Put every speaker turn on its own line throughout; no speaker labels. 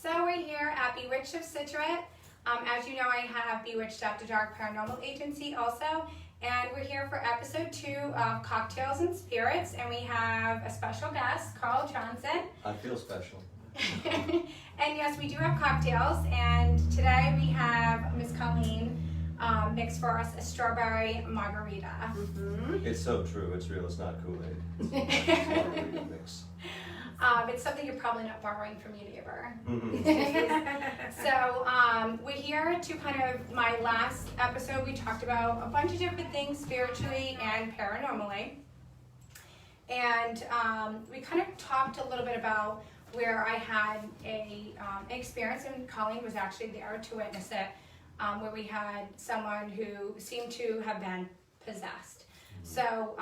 So we're here at Bewitches of Scituate. As you know, I have Bewitched After Dark Paranormal Agency also, and we're here for episode 2 of Cocktails and Spirits, and we have a special guest, Karl Johnson.
I feel special.
And yes, we do have cocktails, and today we have Miss Colleen mix for us a strawberry margarita. Mm-hmm.
It's so true. It's real. It's not Kool-Aid. It's margarita mix.
It's something you're probably not borrowing from your neighbor.
Mm-hmm.
So we're here to my last episode, we talked about a bunch of different things spiritually and paranormally. And we kind of talked a little bit about where I had an experience, and Colleen was actually there to witness it, where we had someone who seemed to have been possessed. So,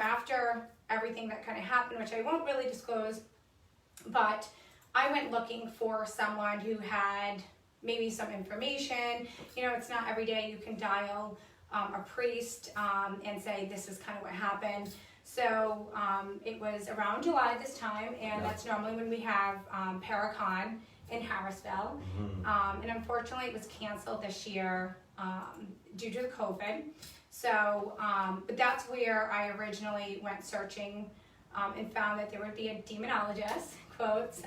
after everything that kind of happened, which I won't really disclose, but I went looking for someone who had maybe some information. It's not every day you can dial a priest and say this is kind of what happened. So it was around July this time, and that's normally when we have Paracon in Harrisville.
Mm-hmm.
And unfortunately it was canceled this year due to the COVID. So, but that's where I originally went searching and found that there would be a demonologist, quotes,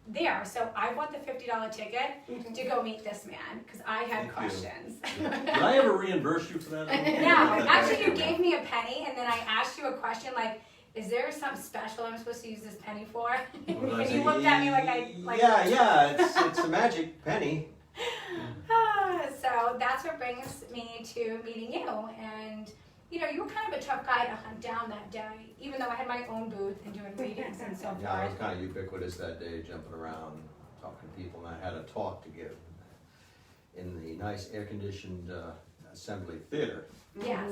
there. So I bought the $50 ticket to go meet this man because I had questions.
Did I ever reimburse you for that?
No, actually you gave me a penny and then I asked you a question like, is there something special I'm supposed to use this penny for? And you looked at me like
Yeah, it's a magic penny.
So that's what brings me to meeting you. And you were kind of a tough guy to hunt down that day, even though I had my own booth and doing readings and so forth.
Yeah, I was kind of ubiquitous that day, jumping around, talking to people, and I had a talk to give in the nice air-conditioned Assembly Theater.
Yes.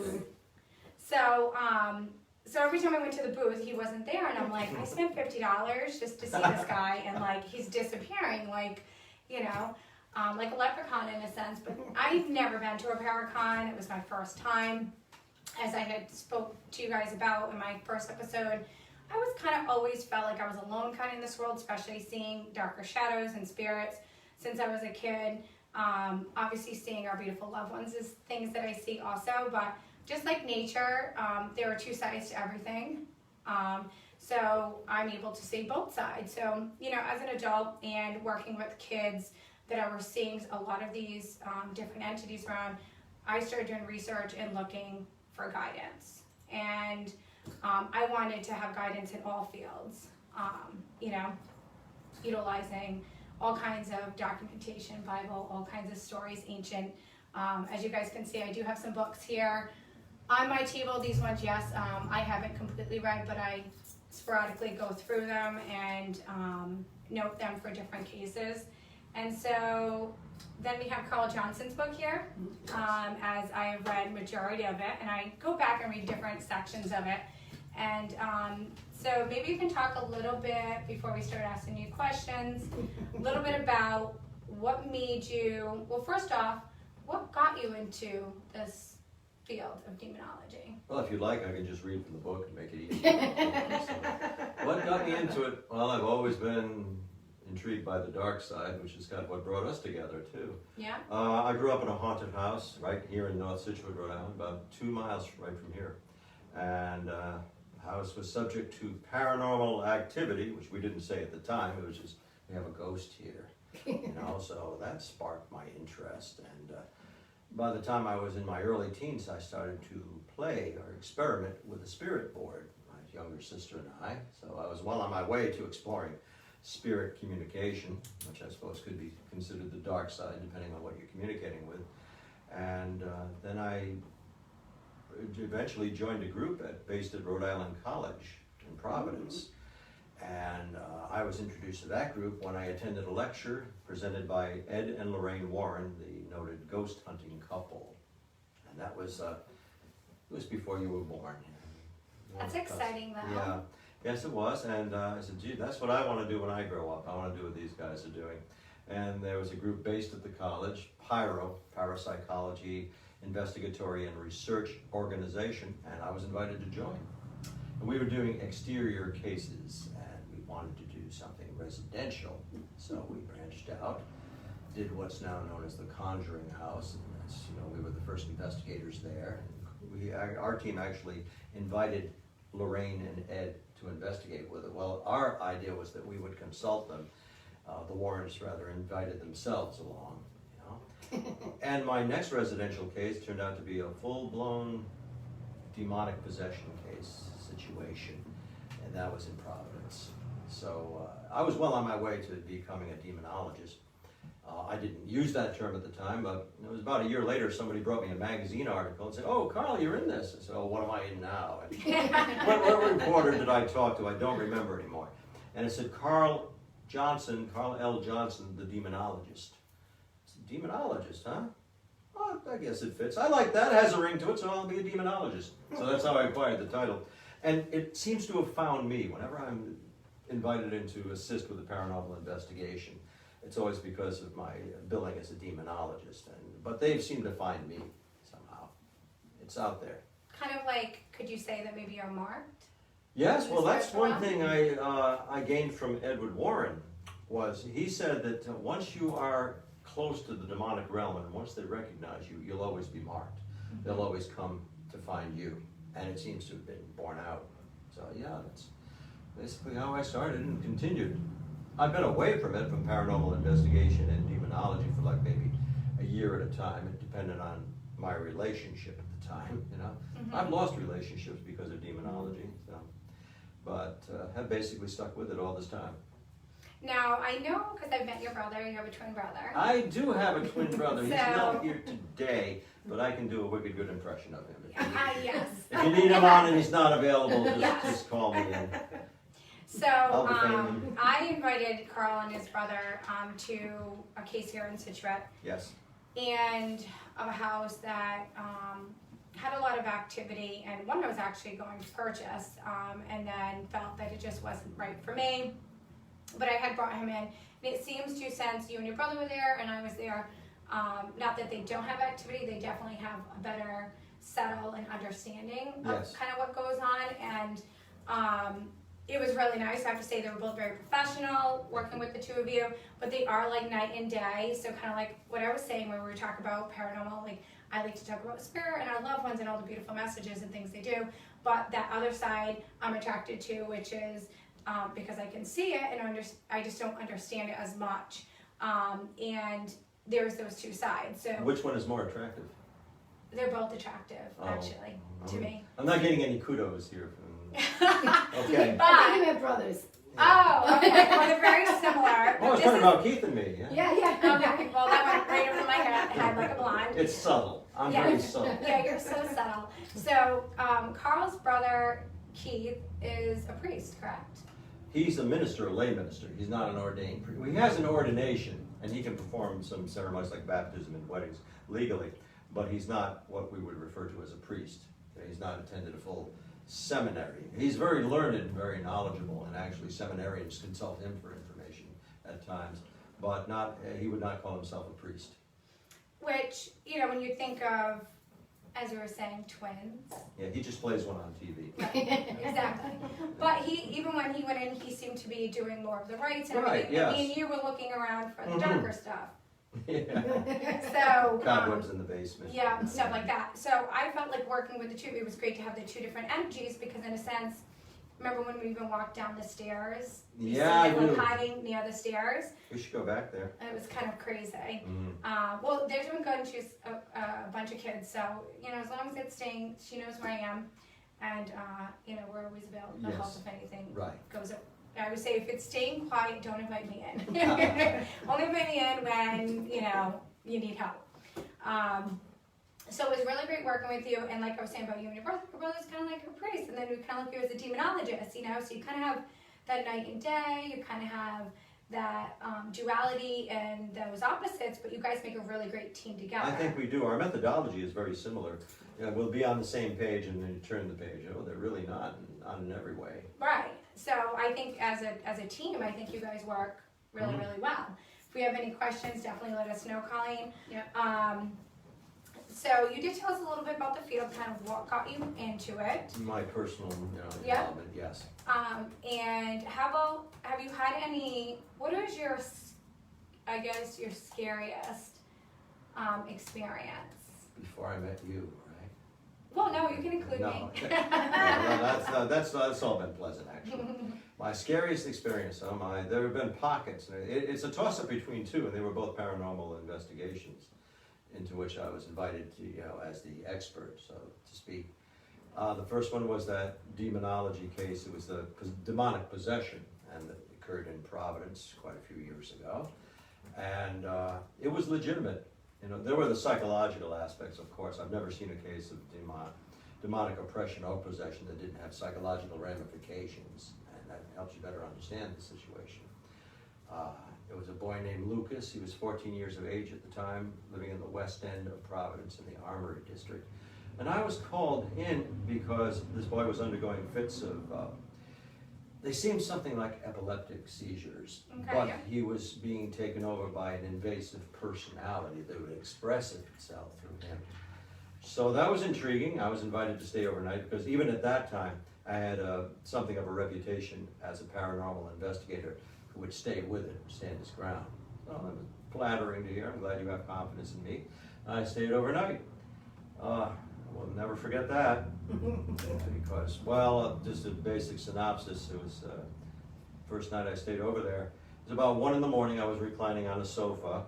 So, so every time I went to the booth, he wasn't there, and I'm like, I spent $50 just to see this guy, and he's disappearing, like a leprechaun in a sense. But I've never been to a Paracon. It was my first time. As I had spoke to you guys about in my first episode, I was kind of always felt like I was alone kind of in this world, especially seeing darker shadows and spirits since I was a kid. Obviously seeing our beautiful loved ones is things that I see also, but just like nature, there are two sides to everything. So I'm able to see both sides. So, as an adult and working with kids that I was seeing a lot of these different entities around, I started doing research and looking for guidance. And I wanted to have guidance in all fields, utilizing all kinds of documentation, Bible, all kinds of stories, ancient. As you guys can see, I do have some books here on my table. These ones, yes, I haven't completely read, but I sporadically go through them and note them for different cases. And so then we have Karl Johnson's book here, as I have read majority of it, and I go back and read different sections of it. And so maybe you can talk a little bit, before we start asking you questions, a little bit about what made you, well, first off, what got you into this field of demonology?
Well, if you'd like, I can just read from the book and make it easy. What got me into it? Well, I've always been intrigued by the dark side, which is kind of what brought us together too.
Yeah.
I grew up in a haunted house right here in North Scituate, Rhode Island, about 2 miles right from here. And the house was subject to paranormal activity, which we didn't say at the time. It was just, we have a ghost here. So that sparked my interest. And by the time I was in my early teens, I started to play or experiment with a spirit board, my younger sister and I. So I was well on my way to exploring spirit communication, which I suppose could be considered the dark side, depending on what you're communicating with. And then I eventually joined a group based at Rhode Island College in Providence. And I was introduced to that group when I attended a lecture presented by Ed and Lorraine Warren, the noted ghost hunting couple. And that was, it was before you were born.
That's exciting though.
Yeah. Yes, it was, and I said, gee, that's what I want to do when I grow up. I want to do what these guys are doing. And there was a group based at the college, PIRO, Parapsychology, Investigatory and Research Organization, and I was invited to join. And we were doing exterior cases, and we wanted to do do something residential. So we branched out, did what's now known as the Conjuring House, and that's, we were the first investigators there. Our team actually invited Lorraine and Ed to investigate with it. Well, our idea was that we would consult them. The Warrens rather invited themselves along, And my next residential case turned out to be a full-blown demonic possession case situation, and that was in Providence. So I was well on my way to becoming a demonologist. I didn't use that term at the time, but it was about a year later somebody brought me a magazine article and said, "Oh, Karl, you're in this." I said, "Oh, what am I in now?" And what reporter did I talk to? I don't remember anymore. And it said, Karl L. Johnson, the demonologist. I said, "Demonologist, huh? Well, I guess it fits. I like that. It has a ring to it, so I'll be a demonologist." So that's how I acquired the title. And it seems to have found me. Whenever I'm invited in to assist with a paranormal investigation, it's always because of my billing as a demonologist. But they seem to find me somehow. It's out there.
Kind of like, could you say that maybe you're marked?
Yes, well, that's one thing I gained from Edward Warren, was he said that once you are close to the demonic realm and once they recognize you, you'll always be marked. They'll always come to find you. And it seems to have been borne out. So yeah, that's basically how I started and continued. I've been away from it, from paranormal investigation and demonology, for like maybe a year at a time. It depended on my relationship at the time, I've lost relationships because of demonology, but have basically stuck with it all this time.
Now, I know, because I've met your brother, you have a twin brother.
I do have a twin brother. He's not here today, but I can do a wicked good impression of him.
Yes.
If you need him on and he's not available, just call me in.
So, I invited Karl and his brother to a case here in Scituate.
Yes.
And of a house that had a lot of activity, and one I was actually going to purchase, and then felt that it just wasn't right for me. But I had brought him in, and it seems to, since you and your brother were there and I was there, not that they don't have activity, they definitely have a better settle and understanding of kind of what goes on. And it was really nice. I have to say they were both very professional working with the two of you, but they are like night and day. So kind of like what I was saying when we were talking about paranormal, like I like to talk about spirit and our loved ones and all the beautiful messages and things they do, but that other side I'm attracted to, which is because I can see it and I just don't understand it as much. And there's those two sides. So
which one is more attractive?
They're both attractive, actually, to me.
I'm not getting any kudos here. Okay.
But
I think we're brothers.
Oh, okay. Well, they're very similar.
Oh, I was talking about Keith and me.
Yeah.
Okay, well, that went right over my head like a blonde.
It's subtle. I'm very subtle.
Yeah, you're so subtle. So, Karl's brother, Keith, is a priest, correct?
He's a minister, a lay minister. He's not an ordained priest. He has an ordination, and he can perform some ceremonies like baptism and weddings legally, but he's not what we would refer to as a priest. He's not attended a full seminary. He's very learned and very knowledgeable, and actually seminarians consult him for information at times, but he would not call himself a priest.
Which, when you think of, as you were saying, twins.
Yeah, he just plays one on TV.
Right, exactly. But even when he went in, he seemed to be doing more of the rites and
right,
everything.
yes.
Me and you were looking around for the darker stuff.
Yeah.
So
Cobwebs in the basement.
Yeah, stuff like that. So I felt like working with the two, it was great to have the two different energies because in a sense, remember when we even walked down the stairs?
Yeah, I do.
Hiding near the stairs.
We should go back there.
It was kind of crazy. Well, they're doing good and she's a bunch of kids, so, as long as it's staying, she knows where I am. And, we're always available to help if anything goes up. I would say if it's staying quiet, don't invite me in. Only invite me in when, you need help. So it was really great working with you, and like I was saying about you and your brother's kind of like a priest, and then we kind of look at you as a demonologist, so you kind of have that night and day, you kind of have that duality and those opposites, but you guys make a really great team together. I
think we do. Our methodology is very similar. We'll be on the same page and then you turn the page. Oh, they're really not in every way.
Right. So I think as a team, I think you guys work really, really well. If we have any questions, definitely let us know, Colleen.
Yep.
So you did tell us a little bit about the field, kind of what got you into it.
My personal,
Yeah.
involvement, yes.
And have you had any, what is your, I guess, your scariest experience?
Before I met you, right?
Well, no, you can include
No.
me.
No, that's all been pleasant, actually. My scariest experience, there have been pockets, and it's a toss-up between two, and they were both paranormal investigations, into which I was invited to, as the expert, so to speak. The first one was that demonology case. It was the demonic possession, and it occurred in Providence quite a few years ago. And it was legitimate. There were the psychological aspects, of course. I've never seen a case of demonic oppression or possession that didn't have psychological ramifications, and that helps you better understand the situation. There was a boy named Lucas. He was 14 years of age at the time, living in the west end of Providence in the Armory District. And I was called in because this boy was undergoing fits of, they seemed something like epileptic seizures,
Okay,
but
yeah.
he was being taken over by an invasive personality that would express itself through him. So that was intriguing. I was invited to stay overnight because even at that time, I had something of a reputation as a paranormal investigator who would stay with it, stand his ground. So that was flattering to hear. I'm glad you have confidence in me. I stayed overnight. We'll never forget that because, just a basic synopsis. It was first night I stayed over there. It was about 1 in the morning. I was reclining on a sofa,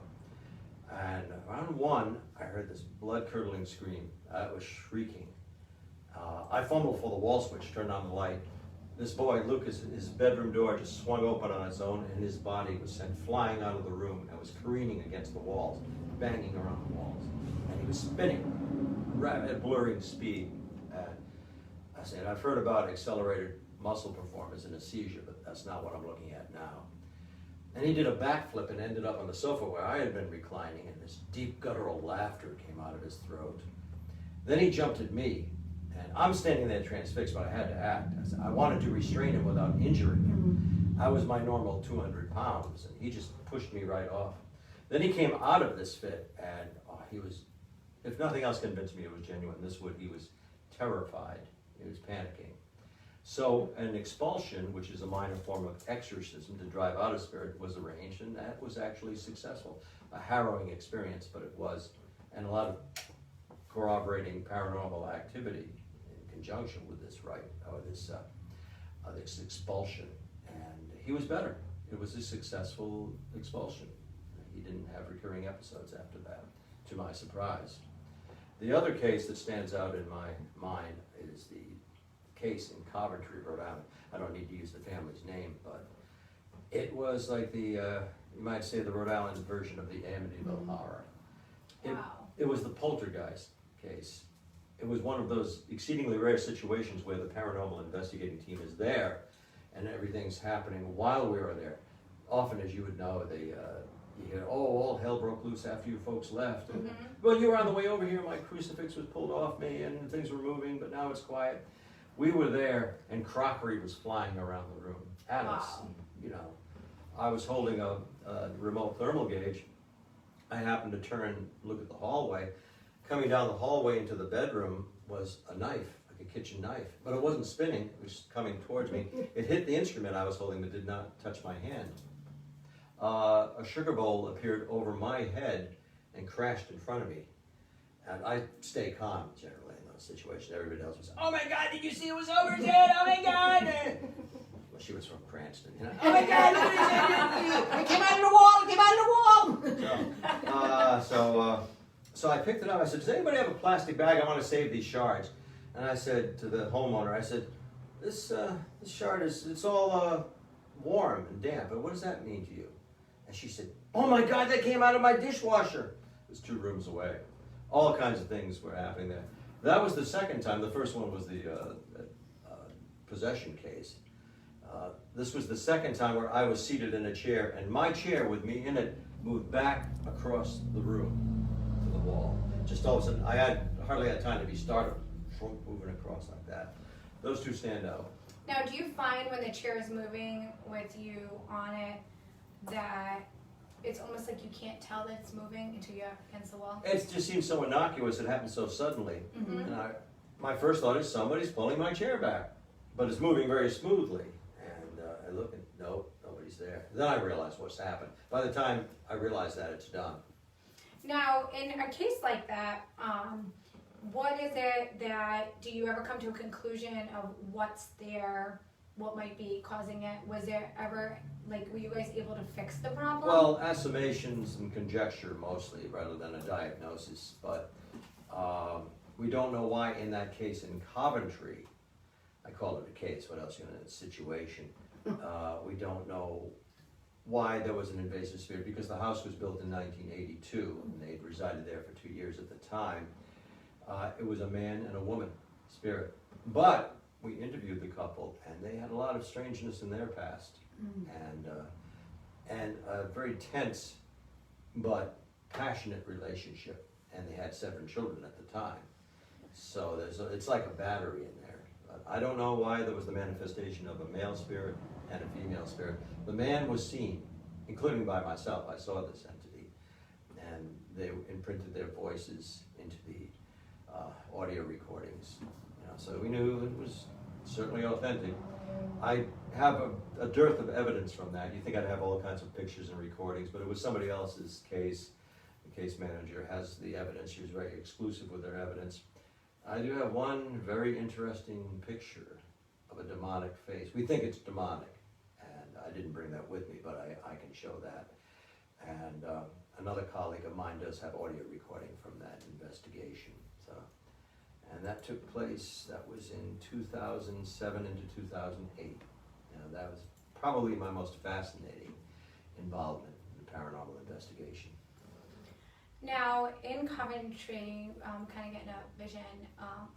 and around 1, I heard this blood-curdling scream. I was shrieking. I fumbled for the wall switch, turned on the light. This boy, Lucas, his bedroom door just swung open on its own, and his body was sent flying out of the room and was careening against the walls, banging around the walls. And he was spinning at blurring speed. And I said, I've heard about accelerated muscle performance in a seizure, but that's not what I'm looking at now. And he did a backflip and ended up on the sofa where I had been reclining, and this deep guttural laughter came out of his throat. Then he jumped at me, and I'm standing there transfixed, but I had to act. I wanted to restrain him without injuring him. I was my normal 200 pounds, and he just pushed me right off. Then he came out of this fit, and he was, if nothing else convinced me it was genuine, he was terrified. He was panicking. So an expulsion, which is a minor form of exorcism to drive out a spirit, was arranged, and that was actually successful. A harrowing experience, but it was, and a lot of corroborating paranormal activity in conjunction with this this expulsion. And he was better. It was a successful expulsion. He didn't have recurring episodes after that, to my surprise. The other case that stands out in my mind is the case in Coventry, Rhode Island. I don't need to use the family's name, but it was like you might say the Rhode Island version of the Amityville Horror. It was the poltergeist case. It was one of those exceedingly rare situations where the paranormal investigating team is there and everything's happening while we were there. Often, as you would know, you hear, all hell broke loose after you folks left. And, well, you were on the way over here, my crucifix was pulled off me and things were moving, but now it's quiet. We were there and crockery was flying around the room at us. I was holding a remote thermal gauge. I happened to turn and look at the hallway. Coming down the hallway into the bedroom was a knife, like a kitchen knife, but it wasn't spinning, it was coming towards me. It hit the instrument I was holding but did not touch my hand. A sugar bowl appeared over my head and crashed in front of me. And I stay calm generally in those situations. Everybody else was, oh my God, did you see it was over his head? Oh my God. Well, she was from Cranston, Oh my God, look at his head. It came out of the wall, So I picked it up. I said, does anybody have a plastic bag? I want to save these shards. And I said to the homeowner, I said, this shard it's all warm and damp, but what does that mean to you? And she said, oh my God, that came out of my dishwasher. It was 2 rooms away. All kinds of things were happening there. That was the second time. The first one was the possession case. This was the second time where I was seated in a chair, and my chair with me in it moved back across the room to the wall. Just all of a sudden, I hardly had time to be startled, moving across like that. Those 2 stand out.
Now, do you find when the chair is moving with you on it that it's almost like you can't tell that it's moving until you're against the wall.
It just seems so innocuous, it happened so suddenly. And my first thought is somebody's pulling my chair back, but it's moving very smoothly. And I look and nope, nobody's there. Then I realize what's happened. By the time I realize that, it's done.
Now, in a case like that, what is it that, do you ever come to a conclusion of what's there, what might be causing it? Was there ever, like, were you guys able to fix the problem?
Well, assommations and conjecture mostly, rather than a diagnosis. But we don't know why in that case in Coventry, I call it a case, what else, a situation. We don't know why there was an invasive spirit, because the house was built in 1982, and they'd resided there for 2 years at the time. It was a man and a woman spirit. But we interviewed the couple, and they had a lot of strangeness in their past, and a very tense but passionate relationship. And they had 7 children at the time. So it's like a battery in there. I don't know why there was the manifestation of a male spirit and a female spirit. The man was seen, including by myself. I saw this entity, and they imprinted their voices into the audio recordings. So we knew it was certainly authentic. I have a dearth of evidence from that. You think I'd have all kinds of pictures and recordings, but it was somebody else's case. The case manager has the evidence. She was very exclusive with her evidence. I do have one very interesting picture of a demonic face. We think it's demonic, and I didn't bring that with me, but I can show that. And another colleague of mine does have audio recording from that investigation. And that took place, that was in 2007 into 2008. That was probably my most fascinating involvement in the paranormal investigation.
Now, in Coventry, kind of getting a vision.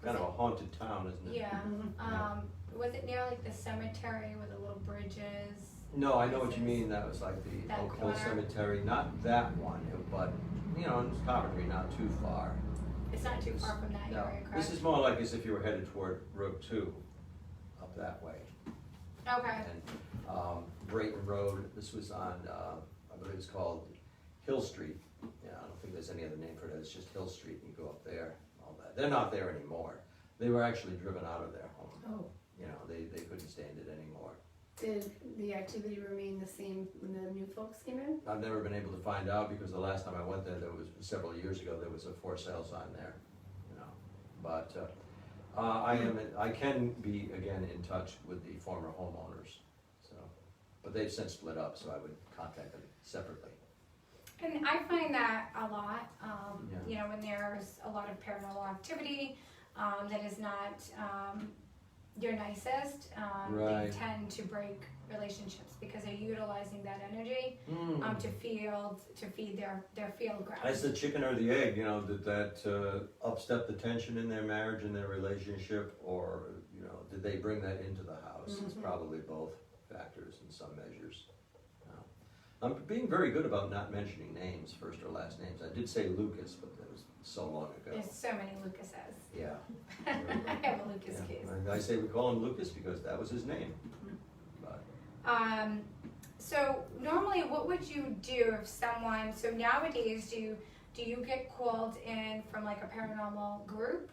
Kind of a haunted town, isn't it?
Yeah. Was it near like the cemetery with the little bridges?
No, I know what you mean. That was like the Oak Hill Cemetery. Not that one, but in Coventry, not too far.
It's not too far from that area, correct?
This is more like as if you were headed toward Route 2, up that way.
Okay.
And Brayton Road, this was on, I believe it's called Hill Street. Yeah, I don't think there's any other name for it. It's just Hill Street, and you go up there, all that. They're not there anymore. They were actually driven out of their home.
Oh.
They couldn't stand it anymore.
Did the activity remain the same when the new folks came in?
I've never been able to find out, because the last time I went there, several years ago, there was a for sale sign there, But I can be again in touch with the former homeowners, but they've since split up, so I would contact them separately.
And I find that a lot, when there's a lot of paranormal activity that is not your nicest,
Right.
they tend to break relationships because they're utilizing that energy to feed their field ground.
That's the chicken or the egg, did that upstep the tension in their marriage and their relationship, or, did they bring that into the house? It's probably both factors in some measures. I'm being very good about not mentioning names, first or last names. I did say Lucas, but that was so long ago.
There's so many Lucases.
Yeah.
I have a Lucas case.
And I say we call him Lucas because that was his name. But
So normally, what would you do if someone? So nowadays, do you get called in from like a paranormal group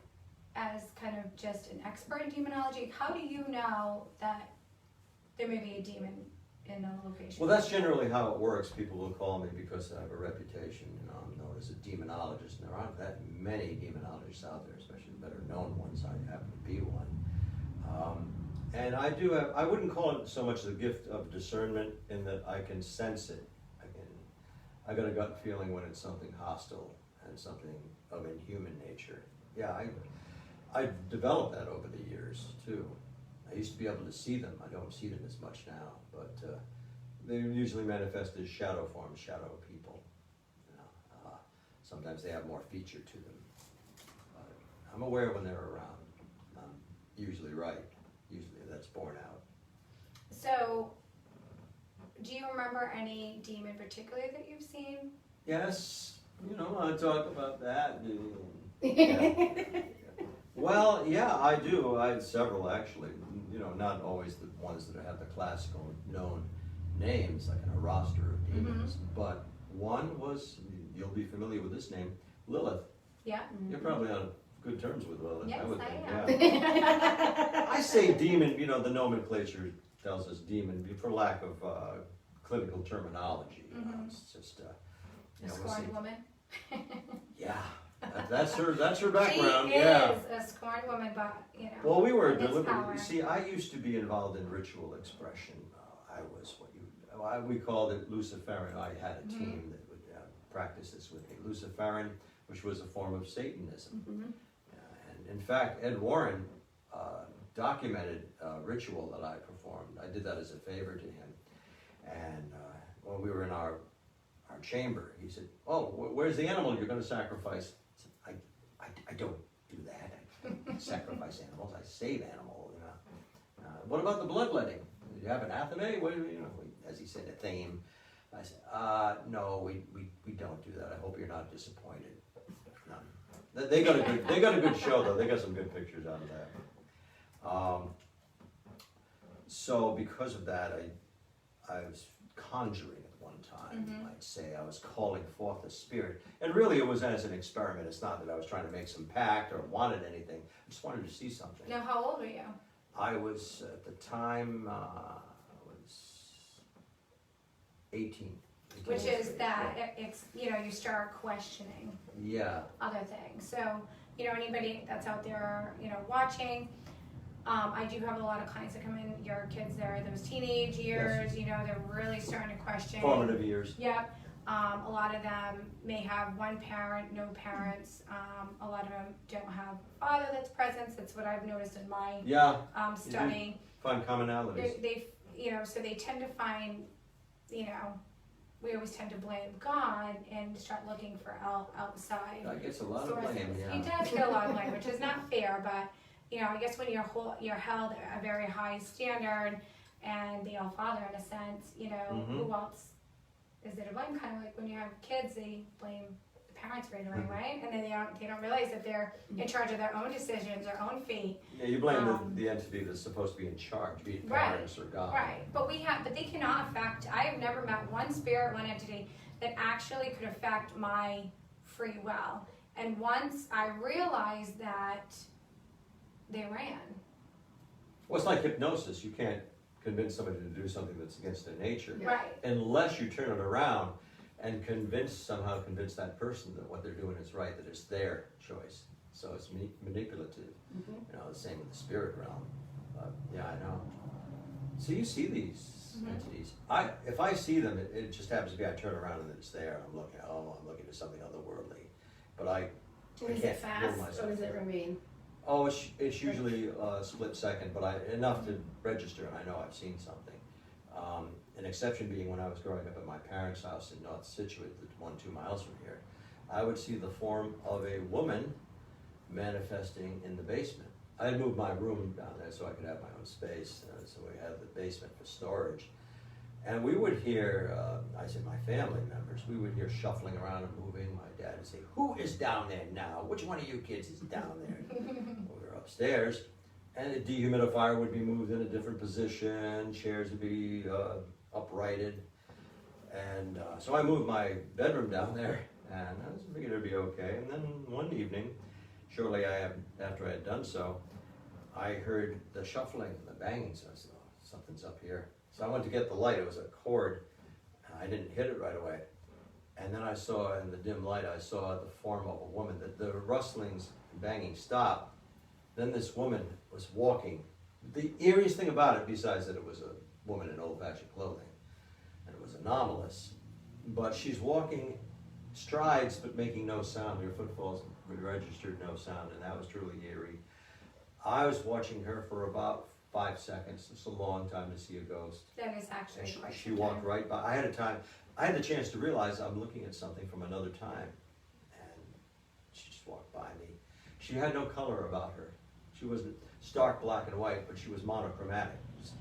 as kind of just an expert in demonology? How do you know that there may be a demon in a location?
well, that's generally how it works. People will call me because I have a reputation. I'm known as a demonologist, and there aren't that many demonologists out there, especially the better known ones. I happen to be one. And I do have, I wouldn't call it so much the gift of discernment in that I can sense it. I got a gut feeling when it's something hostile and something of inhuman nature. Yeah, I've developed that over the years too. I used to be able to see them. I don't see them as much now, but they usually manifest as shadow forms, shadow people. Sometimes they have more feature to them. But I'm aware when they're around. I'm usually right. Usually that's borne out.
So, do you remember any demon particularly that you've seen?
Yes, I talk about that. Yeah. Well, yeah, I do. I had several actually. Not always the ones that have the classical known names, like in a roster of demons, but One was, you'll be familiar with this name, Lilith.
Yeah.
You're probably on good terms with Lilith,
Yes,
I would
I
think.
am.
Yeah. I say demon, the nomenclature tells us demon for lack of clinical terminology. It's just,
A
we'll see.
scorned woman.
Yeah, that's her background.
She
Yeah.
is a scorned woman, but
Well, we were
and it's
deliberate.
power.
See, I used to be involved in ritual expression. I was we called it Luciferin. I had a team that would practice this with me. Luciferin, which was a form of Satanism. And in fact, Ed Warren documented a ritual that I performed. I did that as a favor to him. And when we were in our chamber, he said, "Oh, where's the animal you're going to sacrifice?" I said, I don't do that. I don't sacrifice animals. I save animals. What about the bloodletting? Do you have an athame? What, as he said, a theme. I said, no, we don't do that. I hope you're not disappointed. No. They got a good show though. They got some good pictures out of that. So because of that, I was conjuring at one time. I'd say I was calling forth a spirit, and really it was as an experiment. It's not that I was trying to make some pact or wanted anything. I just wanted to see something.
Now, how old were you?
I was at the time was 18.
Which is that you start questioning
Yeah.
other things. So anybody that's out there watching. I do have a lot of clients that come in, your kids there, those teenage years, they're really starting to question.
Formative years.
Yep. A lot of them may have one parent, no parents. A lot of them don't have a father that's present. That's what I've noticed in my study.
Find commonalities.
They so they tend to find, we always tend to blame God and start looking for outside
God gets a lot
sources.
of blame, yeah.
He does get a lot of blame, which is not fair, but I guess when you're held at a very high standard, and the All Father, in a sense, who else is there to blame? Kind of like when you have kids, they blame the parents right away, right? And then they don't realize that they're in charge of their own decisions, their own fate.
Yeah, you blame the entity that's supposed to be in charge, be it parents or God.
Right, but they cannot affect. I have never met one spirit, one entity that actually could affect my free will. And once I realized that, they ran.
Well, it's like hypnosis. You can't convince somebody to do something that's against their nature.
Right.
Unless you turn it around and somehow convince that person that what they're doing is right, that it's their choice. So it's manipulative. The same with the spirit realm. Yeah, I know. So you see these entities. If I see them, it just happens to be I turn around and it's there. And I'm looking at something otherworldly. But I
Is
can't
it fast
rule myself
or does it
there.
remain?
Oh, it's usually a split second, but enough to register, and I know I've seen something. An exception being when I was growing up at my parents' house in North Scituate, 1-2 miles from here, I would see the form of a woman manifesting in the basement. I had moved my room down there so I could have my own space, so we had the basement for storage. And we would hear, I said my family members, we would hear shuffling around and moving. My dad would say, "Who is down there now? Which one of you kids is down there?" We were upstairs, and the dehumidifier would be moved in a different position, chairs would be uprighted. And so I moved my bedroom down there, and I figured it'd be okay. And then one evening, shortly after I had done so, I heard the shuffling and the banging, so I said, "Oh, something's up here." So I went to get the light. It was a cord, and I didn't hit it right away. And then I saw, in the dim light, I saw the form of a woman. The rustlings and banging stopped. Then this woman was walking. The eeriest thing about it, besides that it was a woman in old-fashioned clothing, and it was anomalous, but she's walking strides but making no sound. Her footfalls registered no sound, and that was truly eerie. I was watching her for about 5 seconds. It's a long time to see a ghost.
That is actually quite
She walked right by. I had the chance to realize I'm looking at something from another time, and she just walked by me. She had no color about her. She wasn't stark black and white, but she was monochromatic, just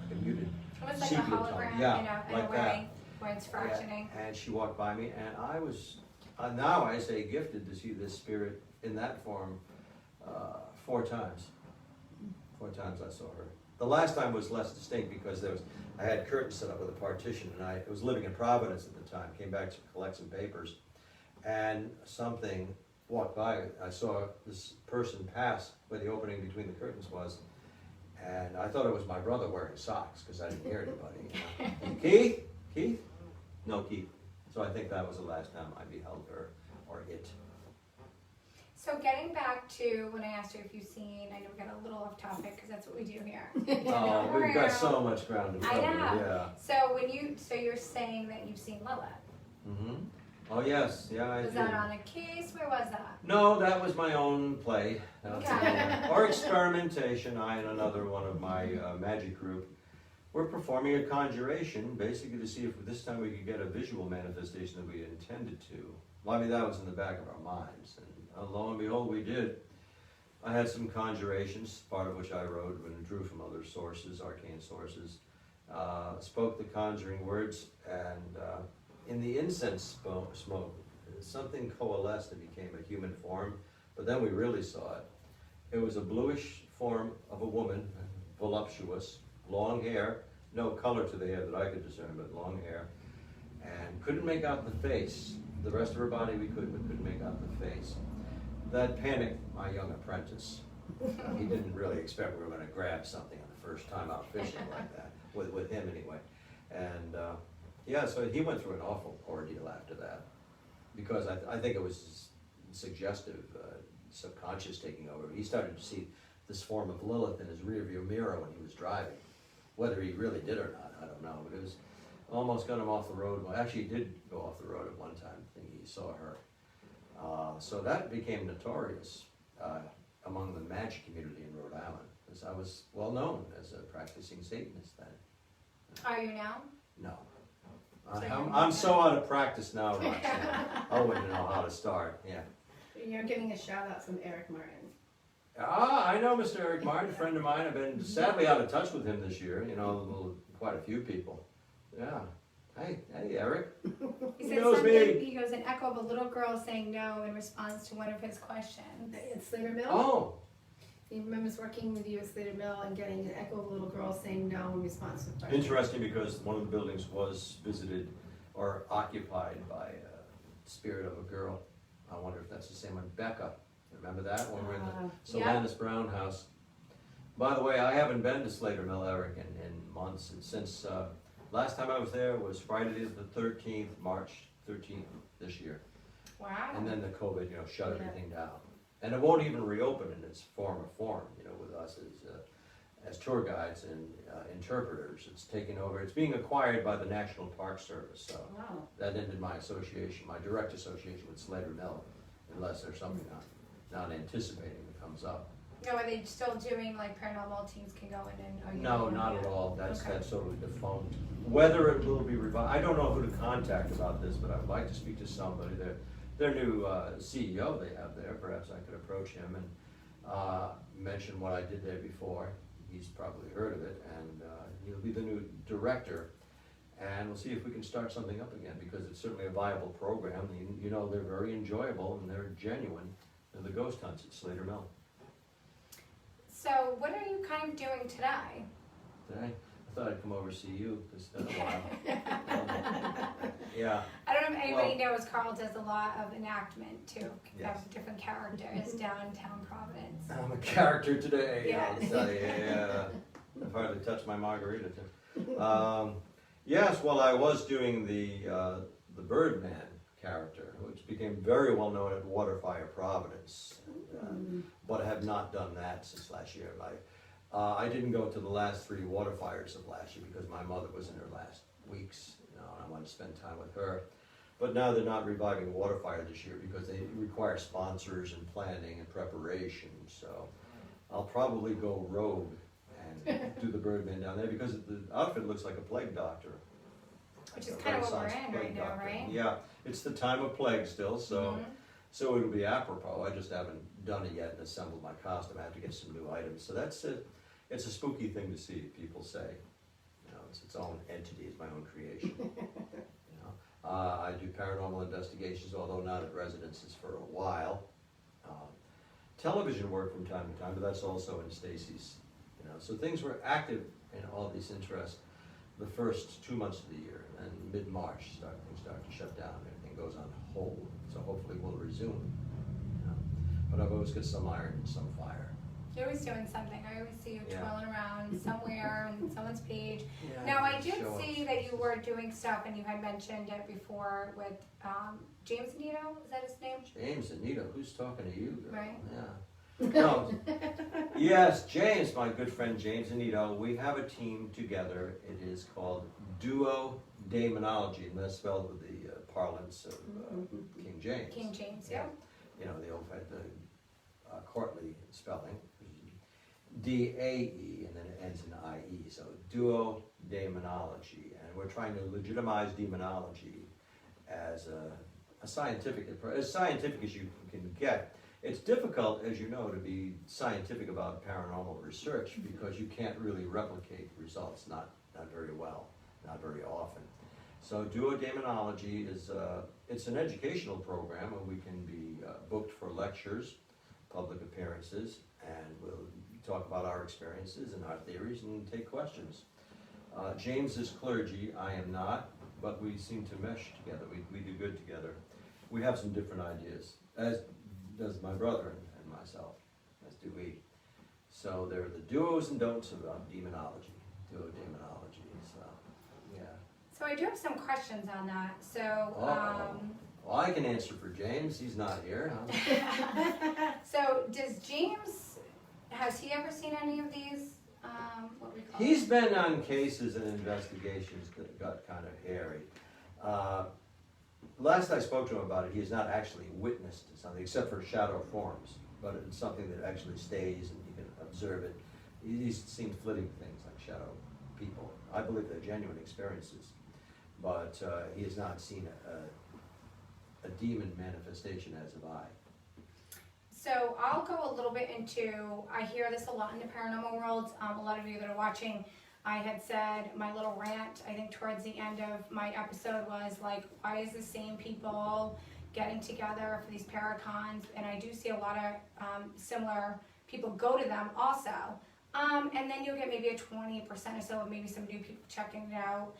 like a muted
Almost like a
sepia tone.
hologram
Yeah,
in
like
a way,
that.
where it's fractioning.
Yeah, and she walked by me, and I was now I say gifted to see this spirit in that form 4 times. 4 times I saw her. The last time was less distinct because I I had curtains set up with a partition, and I was living in Providence at the time, came back to collect some papers, and something walked by. I saw this person pass where the opening between the curtains was, and I thought it was my brother wearing socks, because I didn't hear anybody. You know? Keith? Keith? No, Keith. So I think that was the last time I beheld her, or it.
So getting back to when I asked you if you've seen, I know we got a little off topic because that's what we do here.
Oh, we've got so much ground to
I
cover,
know.
yeah.
So you're saying that you've seen Lilith.
Mm-hmm. Oh, yes, yeah, I
Was
did.
that on a case? Where was that?
No, that was my own play. That was
Okay.
or experimentation. I and another one of my magic group were performing a conjuration, basically to see if this time we could get a visual manifestation that we intended to. Well, I mean, that was in the back of our minds. And lo and behold, we did. I had some conjurations, part of which I wrote and drew from other sources, arcane sources. Spoke the conjuring words, and in the incense smoke, something coalesced and became a human form, but then we really saw it. It was a bluish form of a woman, voluptuous, long hair, no color to the hair that I could discern, but long hair, and couldn't make out the face. The rest of her body we could, but couldn't make out the face. That panicked my young apprentice. He didn't really expect we were going to grab something on the first time out fishing like that, with him anyway. And yeah, so he went through an awful ordeal after that, because I think it was suggestive, subconscious taking over. He started to see this form of Lilith in his rearview mirror when he was driving. Whether he really did or not, I don't know, but it was almost got him off the road. Well, actually, he did go off the road at one time, thinking he saw her. So that became notorious among the magic community in Rhode Island, because I was well known as a practicing Satanist then.
Are you now?
No.
So
I'm so out of practice now, Roxanne. I wouldn't know how to start, yeah.
You're getting a shout out from Eric Martin.
I know Mr. Eric Martin, a friend of mine. I've been sadly out of touch with him this year, you know, quite a few people. Yeah. Hey, Eric.
He
He
said
knows
something,
me.
he goes, an echo of a little girl saying no in response to one of his questions.
At Slater Mill?
Oh,
He remembers working with you at Slater Mill and getting an echo of a little girl saying no in response to the question.
interesting, because one of the buildings was visited or occupied by a spirit of a girl. I wonder if that's the same one. Becca. Remember that when we were in the
Yeah.
Solanus Brown house? By the way, I haven't been to Slater Mill, Eric, in months. And since last time I was there was Friday the 13th, March 13th this year.
Wow.
And then the COVID, shut
Yeah.
everything down. And it won't even reopen in its former form, with us as tour guides and interpreters. It's taken over. It's being acquired by the National Park Service. So
Wow.
that ended my association, my direct association with Slater Mill, unless there's something not anticipating that comes up.
No, are they still doing like paranormal teams can go in and? Are you
No,
doing
not
that?
at all. That's
Okay.
totally defunct. Whether it will be revived, I don't know who to contact about this, but I'd like to speak to somebody. Their new CEO they have there, perhaps I could approach him and mention what I did there before. He's probably heard of it, and he'll be the new director. And we'll see if we can start something up again, because it's certainly a viable program. They're very enjoyable and they're genuine. They're the ghost hunts at Slater Mill.
So what are you kind of doing today?
Today, I thought I'd come over to see you, because it's been a while. Yeah.
I don't know if anybody knows Carl does a lot of enactment too,
Yes.
of different characters downtown Providence.
I'm a character today,
Yes.
I'll tell you. Yeah. I've hardly touched my margarita too. Yes, well, I was doing the Birdman character, which became very well known at Waterfire Providence, but I have not done that since last year. I didn't go to the last 3 Waterfires of last year because my mother was in her last weeks, and I wanted to spend time with her. But now they're not reviving Waterfire this year because they require sponsors and planning and preparation. So I'll probably go rogue and do the Birdman down there, because the outfit looks like a plague doctor.
Which is
Like a
kind of what we're
Renaissance
in
plague
right now,
doctor.
right?
Yeah, it's the time of plague still, so
Mhm.
so it'll be apropos. I just haven't done it yet and assembled my costume. I have to get some new items. So that's it. It's a spooky thing to see, people say. It's its own entity, it's my own creation. I do paranormal investigations, although not at residences for a while. Television work from time to time, but that's also in Stacy's. So things were active in all these interests. the first 2 months of the year, and then mid-March, things start to shut down, everything goes on hold, so hopefully we'll resume. You know? But I've always got some iron and some fire.
You're always doing something. I always see you
Yeah.
twirling around somewhere on someone's page.
Yeah,
Now, I did
show
see
us.
that you were doing stuff, and you had mentioned it before with James Nito. Is that his name?
James and Nita, who's talking to you, girl?
Right.
Yeah. No. Yes, James, my good friend James and Nito, we have a team together. It is called Duo Demonology, and that's spelled with the parlance of King James.
King James, yeah.
You know, the old courtly spelling. D-A-E, and then it ends in I-E, so Duo Demonology. And we're trying to legitimize demonology as a scientific, as scientific as you can get. It's difficult, as you know, to be scientific about paranormal research because you can't really replicate results, not very well, not very often. So Duo Demonology is, it's an educational program, and we can be booked for lectures, public appearances, and we'll talk about our experiences and our theories and take questions. James is clergy, I am not, but we seem to mesh together. We do good together. We have some different ideas, as does my brother and myself, as do we. So there are the do's and don'ts about demonology, Duo Demonology, so, yeah.
So I do have some questions on that. So,
Well, I can answer for James, he's not here.
so does James, has he ever seen any of these, what we call
He's been on cases and investigations that got kind of hairy. Last I spoke to him about it, he has not actually witnessed something except for shadow forms, but it's something that actually stays and you can observe it. He's seen flitting things like shadow people. I believe they're genuine experiences, but he has not seen a demon manifestation as have I.
So I'll go a little bit into, I hear this a lot in the paranormal world. A lot of you that are watching, I had said my little rant, I think towards the end of my episode was like, why is the same people getting together for these paracons? And I do see a lot of similar people go to them also. And then you'll get maybe a 20% or so of maybe some new people checking it out.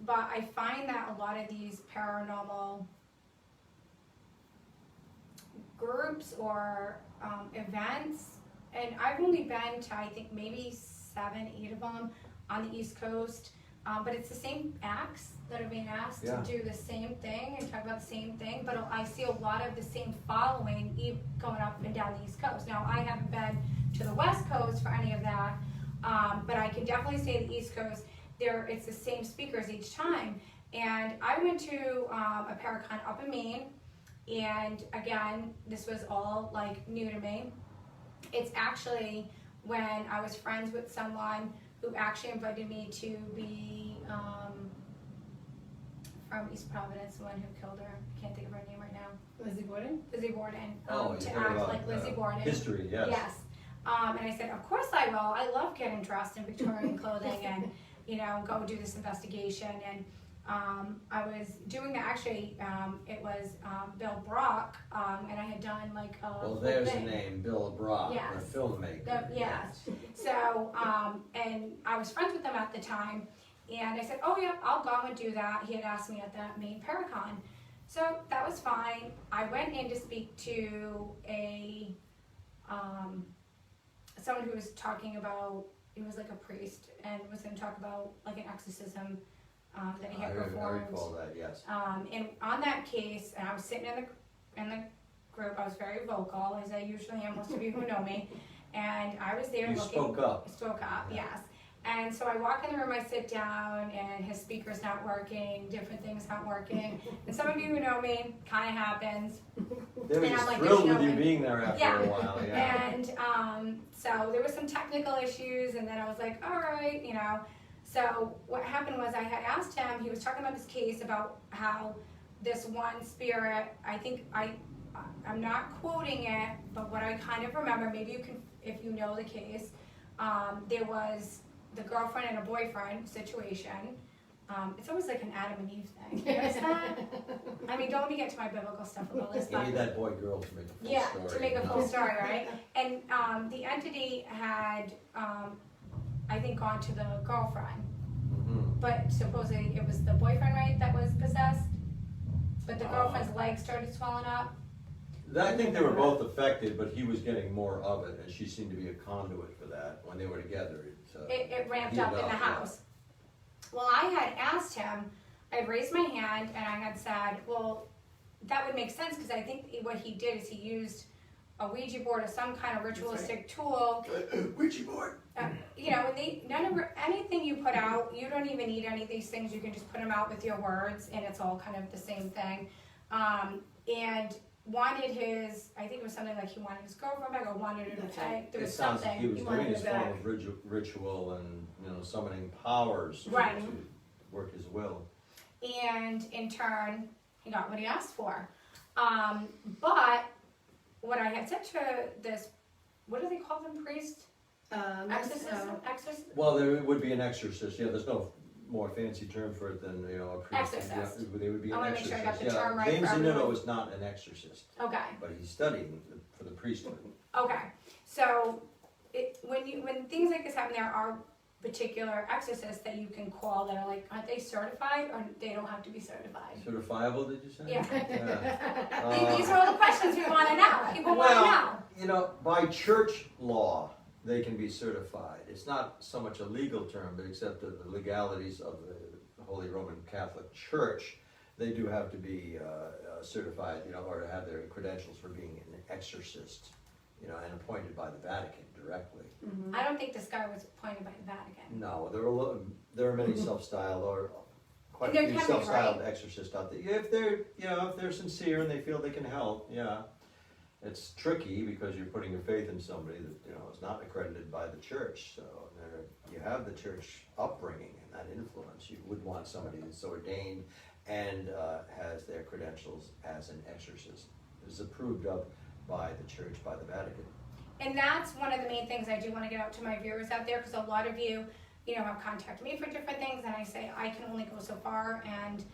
But I find that a lot of these paranormal groups or events, and I've only been to I think maybe 7, 8 of them on the East Coast, but it's the same acts that are being asked to do the same thing and talk about the same thing, but I see a lot of the same following going up and down the East Coast. Now I haven't been to the West Coast for any of that, but I can definitely say the East Coast, it's the same speakers each time. And I went to a paracon up in Maine, and again, this was all like new to me. It's actually when I was friends with someone who actually invited me to be from East Providence, the one who killed her. I can't think of her name right now.
Lizzie Borden?
Lizzie Borden.
Oh,
to
you
act
heard about
like Lizzie Borden.
history, yes.
Yes. And I said, of course I will. I love getting dressed in Victorian clothing and, you know, go do this investigation. And I was doing that, actually, it was Bill Brock, and I had done like a
Well, there's the name, Bill Brock,
Yes.
the filmmaker.
Yes. So, and I was friends with him at the time, and I said, oh yeah, I'll go and do that. He had asked me at that main Paracon. So that was fine. I went in to speak to someone who was talking about, he was like a priest, and was going to talk about like an exorcism that he had performed.
I recall that, yes.
And on that case, and I was sitting in the group, I was very vocal, as I usually am, most of you who know me, and I was there
You
looking.
spoke up.
Spoke up,
Yeah.
yes. And so I walk in the room, I sit down, and his speaker's not working, different things not working. And some of you who know me, kind of happens.
They were
And
just
I'm like,
thrilled
you
with
know,
you being there after
yeah.
a while, yeah.
And so there were some technical issues, and then I was like, all right, you know. So what happened was I had asked him, he was talking about this case about how this one spirit, I think I'm not quoting it, but what I kind of remember, maybe you can, if you know the case, there was the girlfriend and a boyfriend situation. It's always like an Adam and Eve thing. You notice that? I mean, don't let me get to my biblical stuff about this.
You need that boy girl to make a full story.
Yeah, to make a full story, right? And the entity had, I think, gone to the girlfriend. but supposedly it was the boyfriend, right, that was possessed? But the girlfriend's legs started swelling up?
I think they were both affected, but he was getting more of it, and she seemed to be a conduit for that when they were together.
It ramped
healed
up in the house. Well, I had asked him, I raised my hand and I had said, well, that would make sense because I think what he did is he used a Ouija board or some kind of ritualistic tool.
Ouija board.
You know, anything you put out, you don't even need any of these things. You can just put them out with your words, and it's all kind of the same thing. And wanted his, I think it was something like he wanted his girlfriend back or wanted her to pay. There was something.
He was
wanted
doing his
it
form
back.
of ritual and, summoning powers
Right.
to work his will.
And in turn, he got what he asked for. But what I had said to this, what do they call them, priest? Exorcist?
Well, there would be an exorcist. Yeah, there's no more fancy term for it than, a priest.
Exorcist.
Yeah, they would be
I
an
wanna make
exorcist.
sure I got the term right
James
for
Zanetto
everyone.
was not an exorcist,
Okay.
but he's studying for the priesthood.
Okay. So when things like this happen, there are particular exorcists that you can call that are like, aren't they certified or they don't have to be certified?
Certifiable, did you say?
Yeah. These are all the questions we want to know. People want to know.
By church law, they can be certified. It's not so much a legal term, but except the legalities of the Holy Roman Catholic Church, they do have to be certified, or to have their credentials for being an exorcist, and appointed by the Vatican directly.
Mm-hmm.
I don't think this guy was appointed by the Vatican.
No, there are many self-styled or quite
And
a
there
few
can be,
self-styled
right?
exorcists out there. If they're sincere and they feel they can help, yeah. It's tricky because you're putting your faith in somebody that is not accredited by the church. So you have the church upbringing and that influence. You would want somebody that's ordained and has their credentials as an exorcist. Is approved of by the church, by the Vatican.
And that's one of the main things I do want to get out to my viewers out there, because a lot of you, have contacted me for different things, and I say I can only go so far. And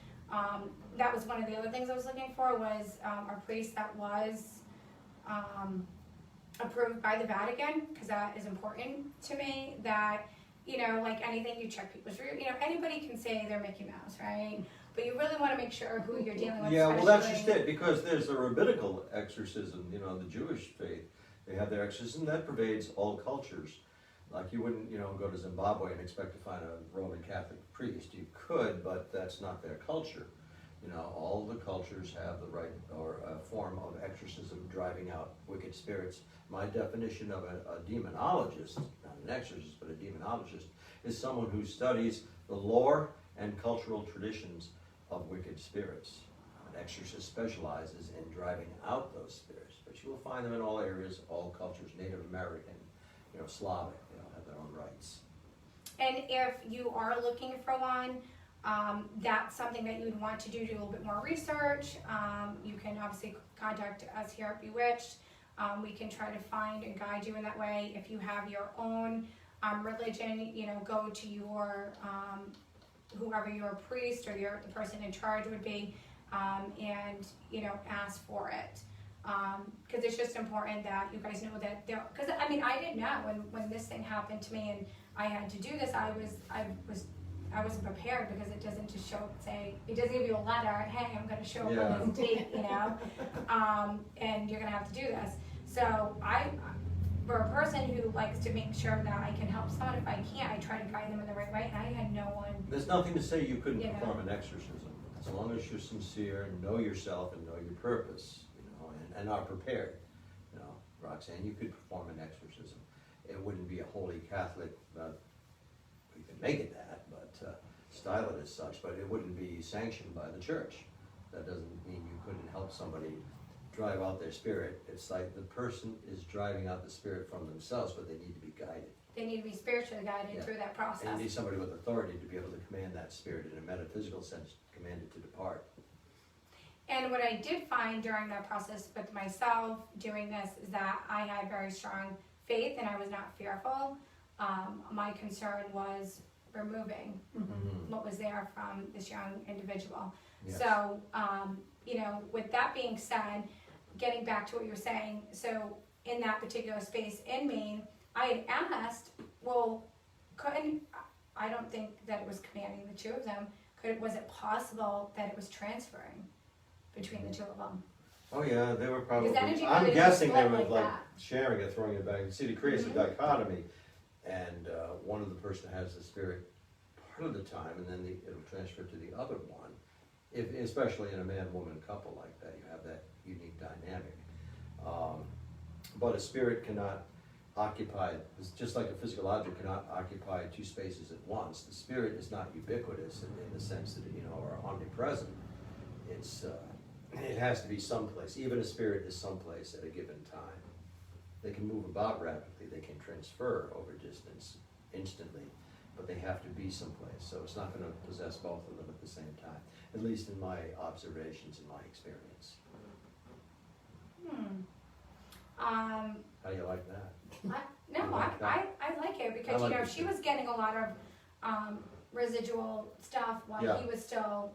that was one of the other things I was looking for was a priest that was approved by the Vatican, because that is important to me. That like anything, you check people's anybody can say they're Mickey Mouse, right? But you really want to make sure who you're dealing with.
Yeah, well, that's just
especially-
it, because there's a rabbinical exorcism, the Jewish faith. They have their exorcism that pervades all cultures. Like you wouldn't, go to Zimbabwe and expect to find a Roman Catholic priest. You could, but that's not their culture. All the cultures have the right or a form of exorcism driving out wicked spirits. My definition of a demonologist, not an exorcist, but a demonologist, is someone who studies the lore and cultural traditions of wicked spirits. An exorcist specializes in driving out those spirits, but you will find them in all areas, all cultures, Native American, Slavic, they all have their own rites.
And if you are looking for one, that's something that you would want to do a little bit more research. You can obviously contact us here at Bewitched. We can try to find and guide you in that way. If you have your own religion, go to your whoever your priest or the person in charge would be, and ask for it. Because it's just important that you guys know that because I didn't know when this thing happened to me and I had to do this. I wasn't prepared, because it doesn't just show it doesn't give you a letter. Hey, I'm going to show up on this date, and you're going to have to do this. So for a person who likes to make sure that I can help someone, if I can't, I try to guide them in the right way. And I had no one.
There's nothing to say you couldn't perform an exorcism, as long as you're sincere and know yourself and know your purpose, and are prepared. Roxanne, you could perform an exorcism. It wouldn't be a holy Catholic, you can make it that, but style it as such, but it wouldn't be sanctioned by the church. That doesn't mean you couldn't help somebody drive out their spirit. It's like the person is driving out the spirit from themselves, but they need to be guided.
They need to be spiritually guided through that process.
And you need somebody with authority to be able to command that spirit in a metaphysical sense, command it to depart.
And what I did find during that process with myself doing this is that I had very strong faith and I was not fearful. My concern was removing what was there from this young individual.
Yes.
So, with that being said, getting back to what you were saying, so in that particular space in Maine, I had asked, well, I don't think that it was commanding the two of them. Was it possible that it was transferring between the two of them?
Oh yeah, they were probably,
Because energy
I'm
really
guessing they
split
were
like
like
that.
sharing it, throwing it back. See, it creates a dichotomy, and one of the person has the spirit part of the time, and then it'll transfer to the other one. If, especially in a man-woman couple like that, you have that unique dynamic. But a spirit cannot occupy, it's just like a physical object cannot occupy two spaces at once. The spirit is not ubiquitous in the sense that, or omnipresent. It's, it has to be someplace. Even a spirit is someplace at a given time. They can move about rapidly, they can transfer over distance instantly, but they have to be someplace. So it's not gonna possess both of them at the same time, at least in my observations and my experience. How do you like that?
I like it because,
I like it
she
too.
was getting a lot of residual stuff while
Yeah.
he was still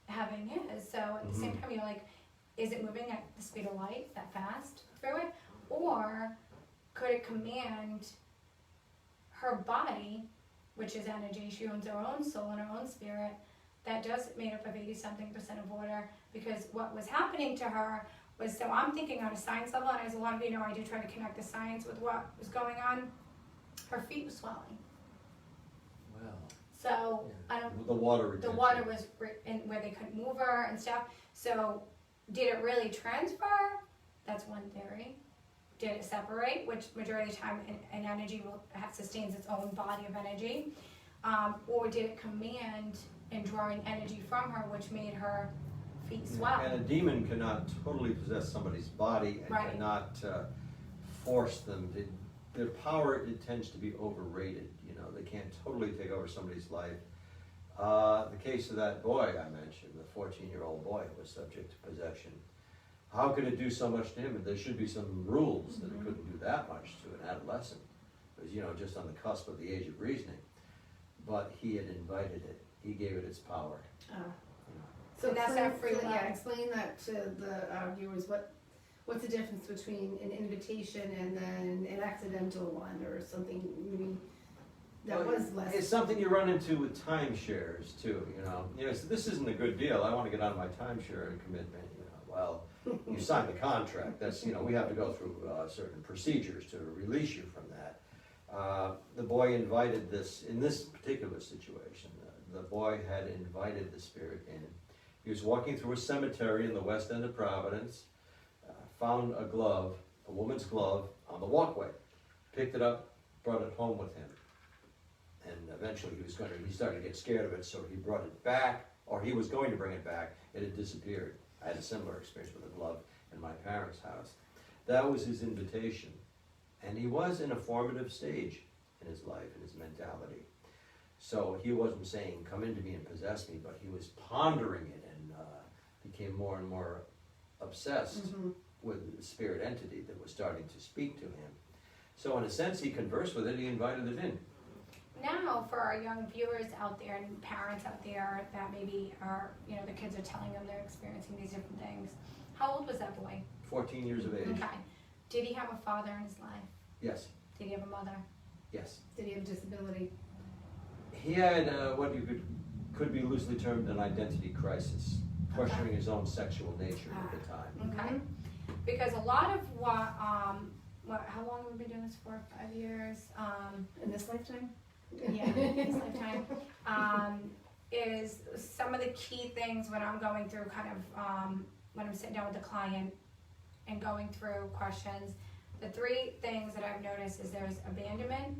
having his. So at the same time, you're like, is it moving at the speed of light that fast through it? Or could it command her body, which is energy, she owns her own soul and her own spirit, that does made up of 80-something% of water, because what was happening to her was, so I'm thinking on a science level, and as a lot of you know, I do try to connect the science with what was going on. Her feet were swelling.
Well,
So,
yeah.
I don't,
The water
the
retention.
water was in where they couldn't move her and stuff. So, did it really transfer? That's one theory. Did it separate, which majority of the time an energy sustains its own body of energy? Or did it command and drawing energy from her, which made her feet swell?
And a demon cannot totally possess somebody's body and
Right.
cannot force them. Their power, it tends to be overrated. They can't totally take over somebody's life. The case of that boy I mentioned, the 14-year-old boy who was subject to possession, how could it do so much to him? There should be some rules that it couldn't do that much to an adolescent. It was, just on the cusp of the age of reasoning. But he had invited it. He gave it its power.
So
And that's not free will.
Yeah, explain that to the viewers. What's the difference between an invitation and then an accidental one, or something maybe that
Well,
was less?
It's something you run into with timeshares too. So this isn't a good deal. I want to get out of my timeshare commitment. Well, you signed the contract. That's we have to go through certain procedures to release you from that. The boy invited this in this particular situation. The boy had invited the spirit in. He was walking through a cemetery in the west end of Providence, found a glove, a woman's glove, on the walkway, picked it up, brought it home with him. And eventually he started to get scared of it, so he brought it back, or he was going to bring it back. It had disappeared. I had a similar experience with a glove in my parents' house. That was his invitation. And he was in a formative stage in his life, in his mentality. So he wasn't saying, come into me and possess me, but he was pondering it and became more and more obsessed with the spirit entity that was starting to speak to him. So in a sense, he conversed with it, he invited it in.
Now, for our young viewers out there and parents out there that maybe are, the kids are telling them they're experiencing these different things. How old was that boy?
14 years of age.
Okay. Did he have a father in his life?
Yes.
Did he have a mother?
Yes.
Did he have disability?
He had what you could be loosely termed an identity crisis, questioning his own sexual nature at the time.
Okay. Because a lot of how long have we been doing this for? 5 years?
In this lifetime?
Yeah, this lifetime. Is some of the key things when I'm going through when I'm sitting down with the client and going through questions, the 3 things that I've noticed is there's abandonment.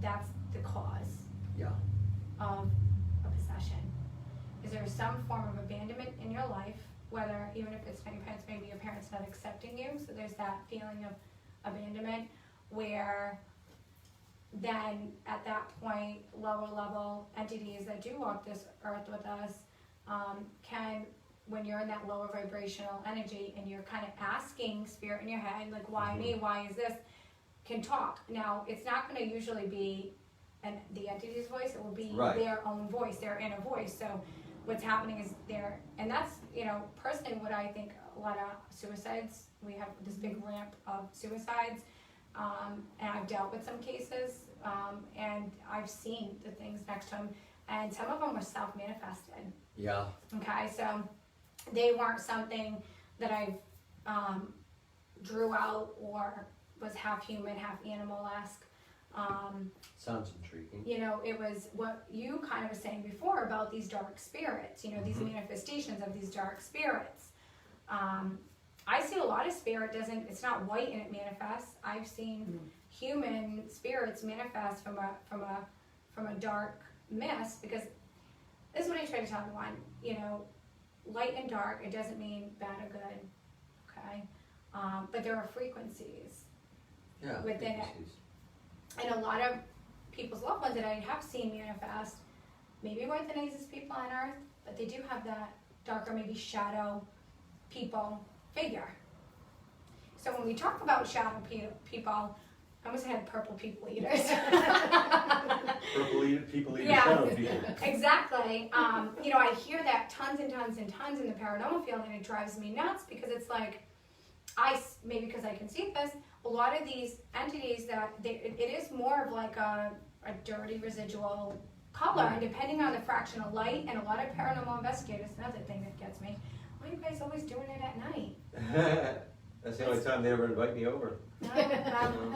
That's the cause of a possession. Is there some form of abandonment in your life, whether even if it's not your parents, maybe your parents not accepting you, so there's that feeling of abandonment, where then at that point, lower level entities that do walk this earth with us can, when you're in that lower vibrational energy and you're kind of asking spirit in your head, like, why me, why is this, can talk. Now, it's not going to usually be the entity's voice, it will be their own voice, their inner voice. So what's happening is and that's, personally what I think a lot of suicides, we have this big ramp of suicides, and I've dealt with some cases and I've seen the things next to him, and some of them were self-manifested.
Yeah.
Okay, so they weren't something that I drew out or was half human, half animal-esque.
Sounds intriguing.
You know, it was what you kind of were saying before about these dark spirits, you know, these manifestations of these dark spirits. I see a lot of spirit it's not white and it manifests. I've seen human spirits manifest from a dark mist, because this is what I try to tell everyone, you know, light and dark, it doesn't mean bad or good, okay? But there are frequencies within it. And a lot of people's loved ones that I have seen manifest maybe weren't the nicest people on earth, but they do have that darker, maybe shadow people figure. So when we talk about shadow people, I almost had purple people eaters.
People eat
Yeah.
shadow people.
Exactly. You know, I hear that tons and tons and tons in the paranormal field, and it drives me nuts, because it's like, maybe because I can see this, a lot of these entities it is more of like a dirty residual color, and depending on the fraction of light, and a lot of paranormal investigators, another thing that gets me, why are you guys always doing it at night?
That's the only time they ever invite me over.
Well,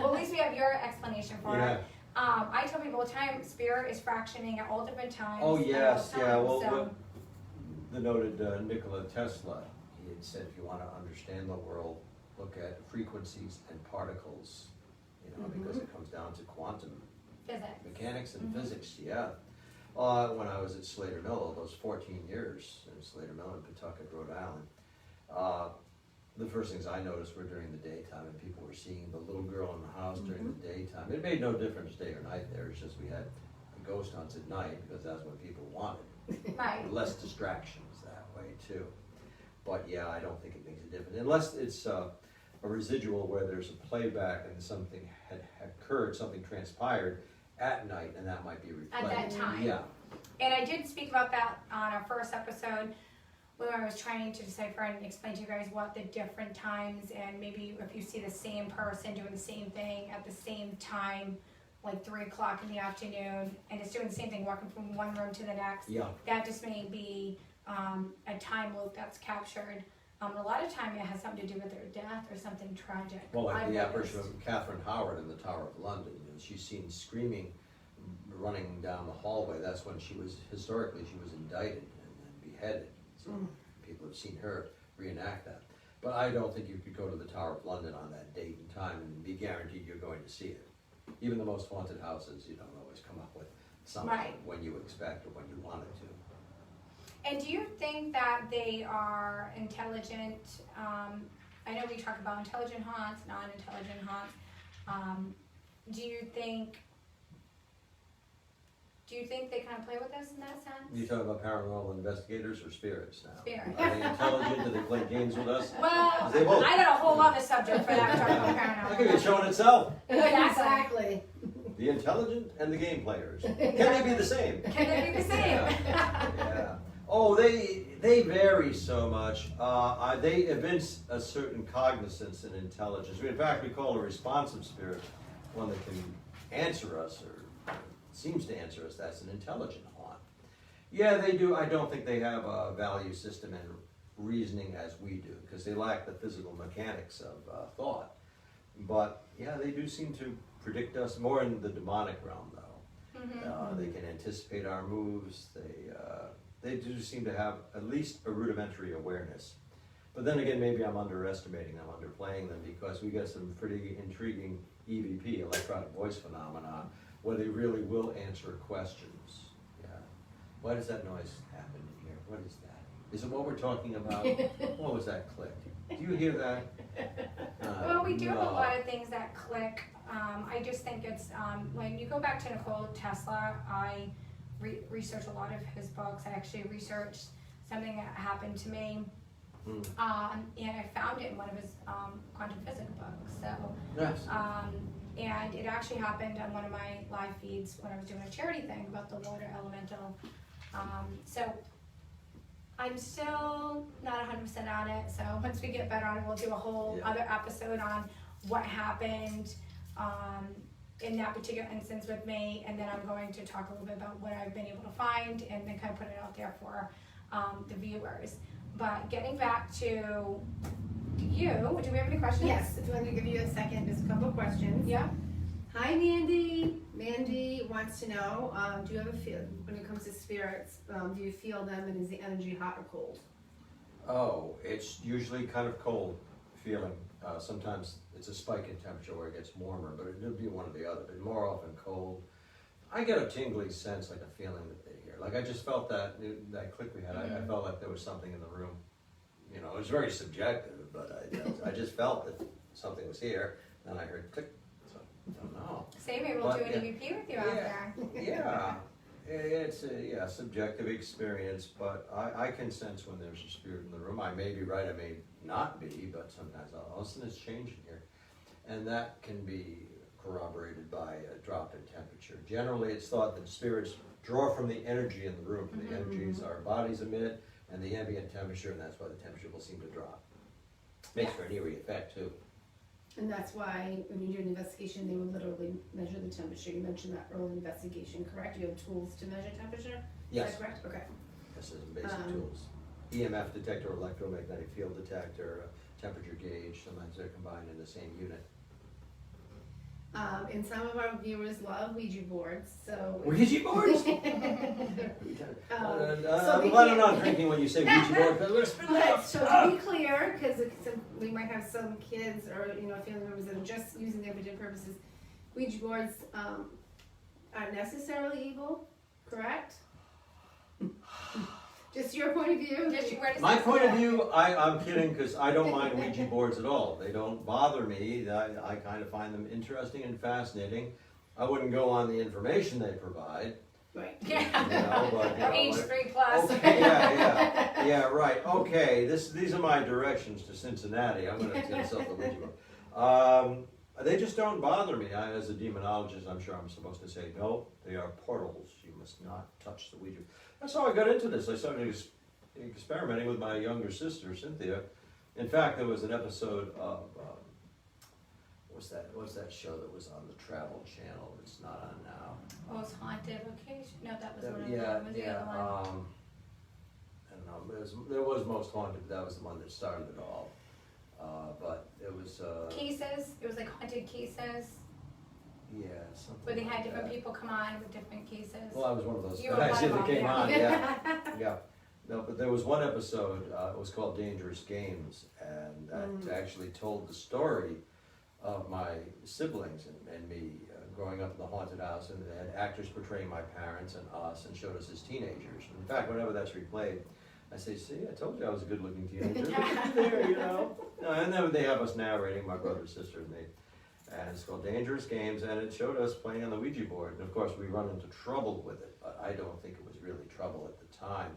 at least we have your explanation for
Yeah.
it. I tell people all the time, spirit is fractioning at all different times.
Oh,
at all
yes, yeah,
times,
well,
so-
the noted Nikola Tesla, he had said, if you want to understand the world, look at frequencies and particles, you know, because it comes down to quantum
Physics.
mechanics and physics, yeah. When I was at Slater Mill, those 14 years in Slater Mill in Pawtucket, Rhode Island, the first things I noticed were during the daytime, and people were seeing the little girl in the house during the daytime. It made no difference day or night there, it's just we had the ghost hunts at night, because that's what people wanted.
Right.
Less distractions that way too. But yeah, I don't think it makes a difference, unless it's a residual where there's a playback and something had occurred, something transpired at night, and that might be replayed.
At that time.
Yeah.
And I did speak about that on our first episode, when I was trying to decipher and explain to you guys what the different times, and maybe if you see the same person doing the same thing at the same time, like 3 o'clock in the afternoon, and it's doing the same thing, walking from one room to the next.
Yeah.
That just may be a time loop that's captured. A lot of time it has something to do with their death or something tragic.
Well, like
I've
the apparition
noticed.
of Catherine Howard in the Tower of London, you know, she's seen screaming, running down the hallway. That's when historically she was indicted and beheaded. So people have seen her reenact that. But I don't think you could go to the Tower of London on that date and time and be guaranteed you're going to see it. Even the most haunted houses, you don't always come up with something
Right.
when you expect or when you want it to.
And do you think that they are intelligent? I know we talk about intelligent haunts, non-intelligent haunts. Do you think they kind of play with us in that sense?
You talking about paranormal investigators or spirits now?
Spirit.
Are they intelligent? Do they play games with us?
Well,
They won't.
I got a whole other subject for that. Talking about
That could be
paranormal.
showing itself.
Exactly.
The intelligent and the game players. Can they be the same?
Can they be the same?
Yeah. Oh, they vary so much. They evince a certain cognizance and intelligence. In fact, we call a responsive spirit one that can answer us or seems to answer us. That's an intelligent haunt. Yeah, they do. I don't think they have a value system and reasoning as we do, because they lack the physical mechanics of thought. But yeah, they do seem to predict us more in the demonic realm, though. They can anticipate our moves. They do seem to have at least a rudimentary awareness. But then again, maybe I'm underestimating them, underplaying them, because we get some pretty intriguing EVP, electronic voice phenomena, where they really will answer questions. Yeah. Why does that noise happen in here? What is that? Is it what we're talking about? What was that click? Do you hear that?
Well, we do have a
No.
lot of things that click. I just think it's, when you go back to Nikola Tesla, I researched a lot of his books. I actually researched something that happened to me, and I found it in one of his quantum physics books. So,
Yes.
and it actually happened on one of my live feeds when I was doing a charity thing about the water elemental. So I'm still not 100% on it. So once we get better on it, we'll do a whole
Yeah.
other episode on what happened. in that particular instance with me, and then I'm going to talk a little bit about what I've been able to find, and then kind of put it out there for the viewers. But getting back to you, do we have any questions?
Yes, if you want to give you a second, just a couple of questions.
Yeah.
Hi, Mandy. Mandy wants to know, do you have a feel, when it comes to spirits, do you feel them and is the energy hot or cold?
Oh, it's usually kind of cold feeling. Sometimes it's a spike in temperature where it gets warmer, but it'll be one or the other, but more often cold. I get a tingly sense, like a feeling that they're here. Like I just felt that click we had, I felt like there was something in the room. You know, it was very subjective, but I just felt that something was here, and I heard click, so I don't know.
Say maybe we'll do an EVP with you out there.
Yeah, it's a subjective experience, but I can sense when there's a spirit in the room. I may be right, I may not be, but sometimes all of a sudden it's changing here. And that can be corroborated by a drop in temperature. Generally, it's thought that spirits draw from the energy in the room, from the energies our bodies emit, and the ambient temperature, and that's why the temperature will seem to drop. Makes for an eerie effect, too.
And that's why when you do an investigation, they would literally measure the temperature. You mentioned that early investigation, correct? You have tools to measure temperature?
Yes.
Is that correct? Okay.
This is basic tools. EMF detector, electromagnetic field detector, temperature gauge, sometimes they're combined in the same unit.
And some of our viewers love Ouija boards, so.
Ouija boards?
So
I'm
we
planning
can't-
on drinking when you say Ouija board, but let's
But, so to be clear, because we might have some kids or, family members that are just using them for different purposes, Ouija boards, aren't necessarily evil, correct? Just your point of view?
My point of view, I'm kidding, because I don't mind Ouija boards at all. They don't bother me. I kind of find them interesting and fascinating. I wouldn't go on the information they provide.
Right.
Yeah.
But,
Age 3+.
Okay, yeah, right. Okay, these are my directions to Cincinnati. I'm going to tell myself the Ouija board. They just don't bother me. As a demonologist, I'm sure I'm supposed to say, no, they are portals. You must not touch the Ouija. That's how I got into this. I started experimenting with my younger sister, Cynthia. In fact, there was an episode of, what's that show that was on the Travel Channel? It's not on now.
Oh, it's Haunted Location? No, that was one of
Yeah,
them. Was the other one?
I don't know. There was Most Haunted. That was the one that started it all. But it was.
Cases. It was like haunted cases,
Yeah, something.
where they had
like
different
that.
people come on with different cases.
Well, I was one of those
You were
guys
one of
that
them,
came
yeah.
on. Yeah, yeah. No, but there was one episode. It was called Dangerous Games, and that actually told the story of my siblings and me growing up in the haunted house, and they had actors portraying my parents and us, and showed us as teenagers. In fact, whenever that's replayed, I say, "See, I told you I was a good-looking teenager." Look at me there, And then they have us narrating, my brother, sister, and me. And it's called Dangerous Games, and it showed us playing on the Ouija board. And of course, we run into trouble with it, but I don't think it was really trouble at the time.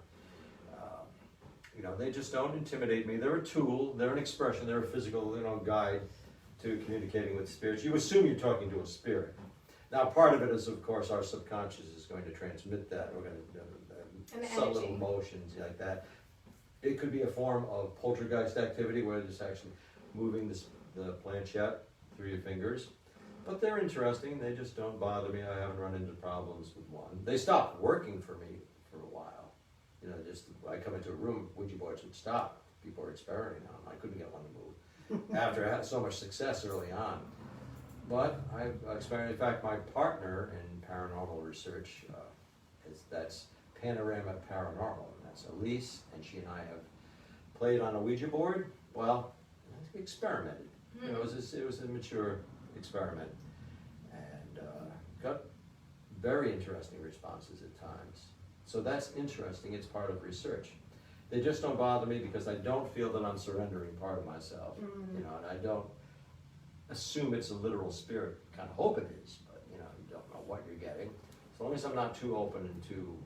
They just don't intimidate me. They're a tool, they're an expression, they're a physical, guide to communicating with spirits. You assume you're talking to a spirit. Now, part of it is, of course, our subconscious is going to transmit that. We're going
And the
to subtle
energy.
emotions like that. It could be a form of poltergeist activity where it's actually moving the planchette through your fingers. But they're interesting. They just don't bother me. I haven't run into problems with one. They stopped working for me for a while. I come into a room, Ouija boards would stop. People were experimenting on them. I couldn't get one to move after I had so much success early on. But I experienced, in fact, my partner in paranormal research, that's Panorama Paranormal. And that's Elise, and she and I have played on a Ouija board. Well, experimented. It was a mature experiment, and got very interesting responses at times. So that's interesting. It's part of research. They just don't bother me because I don't feel that I'm surrendering part of myself, and I don't assume it's a literal spirit. Kind of hope it is, but you don't know what you're getting. As long as I'm not too open and too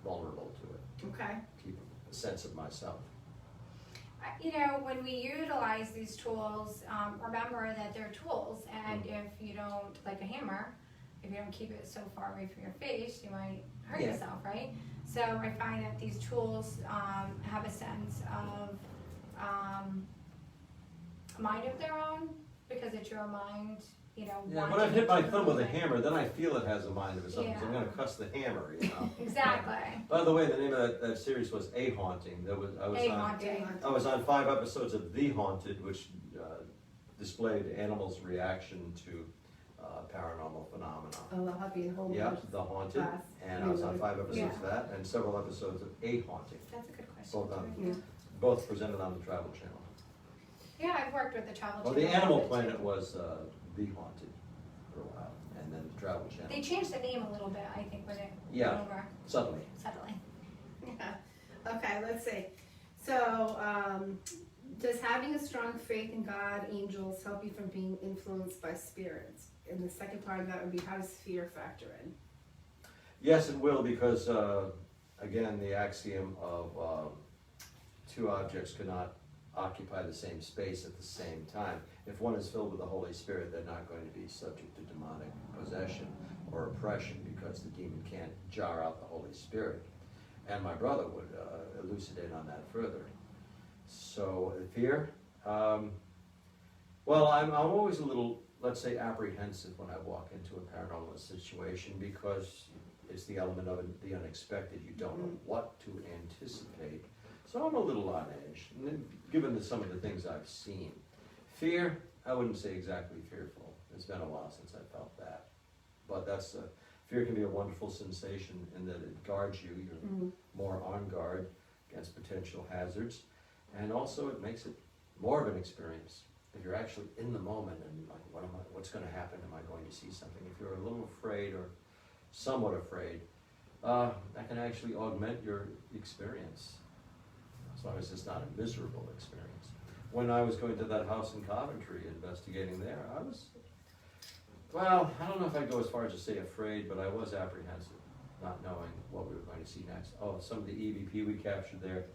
vulnerable to it.
Okay.
Keep a sense of myself.
When we utilize these tools, remember that they're tools, and if you don't, like a hammer, if you don't keep it so far away from your face, you might hurt yourself, right? So I find that these tools have a sense of a mind of their own, because it's your mind,
Yeah,
wanting
when I've hit my
to
thumb with a
move it.
hammer, then I feel it has a mind of its own, because I'm
Yeah.
gonna cuss the hammer, you know?
Exactly.
By the way, the name of that series was A Haunting.
A haunting.
I was on 5 episodes of The Haunted, which displayed animals' reaction to paranormal phenomena.
Oh, I'll have you a whole
Yep,
bunch.
The Haunted,
class.
and I was on 5 episodes
Yeah.
of that, and several episodes of A Haunting,
That's a good question.
Both on-
too,
Yeah.
both presented on the Travel Channel.
Yeah, I've worked with the Travel
Well,
Channel.
the
a
Animal
little bit,
Planet
too.
was The Haunted for a while, and then the Travel Channel.
They changed the name a little bit, I think, when it
Yeah.
went over
Suddenly.
subtly.
Yeah. Okay, let's see. So, does having a strong faith in God, angels, help you from being influenced by spirits? And the second part of that would be, how does fear factor in?
Yes, it will, because, again, the axiom of two objects cannot occupy the same space at the same time. If one is filled with the Holy Spirit, they're not going to be subject to demonic possession or oppression, because the demon can't jar out the Holy Spirit. And my brother would elucidate on that further. So, fear? Well, I'm always a little, let's say, apprehensive when I walk into a paranormal situation, because it's the element of the unexpected. You don't know what to anticipate. So I'm a little on edge, given some of the things I've seen. Fear, I wouldn't say exactly fearful. It's been a while since I felt that. But fear can be a wonderful sensation in that it guards you. You're more on guard against potential hazards. And also it makes it more of an experience. If you're actually in the moment and like, what's going to happen? Am I going to see something? If you're a little afraid or somewhat afraid, that can actually augment your experience, as long as it's not a miserable experience. When I was going to that house in Coventry, investigating there, I don't know if I'd go as far as to say afraid, but I was apprehensive, not knowing what we were going to see next. Oh, some of the EVP we captured there,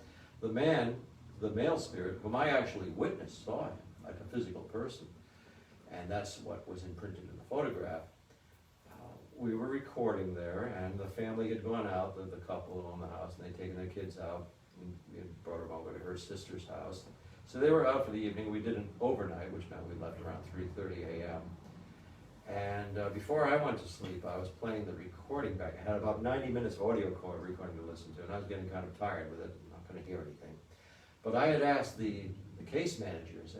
the male spirit, whom I actually witnessed, saw him, like a physical person, and that's what was imprinted in the photograph. We were recording there, and the family had gone out, the couple who owned the house, and they'd taken their kids out, and we had brought them over to her sister's house. So they were out for the evening. We did an overnight, which meant we left around 3:30 a.m. And before I went to sleep, I was playing the recording back. I had about 90 minutes of audio recording to listen to, and I was getting kind of tired with it. I'm not going to hear anything. But I had asked the case managers,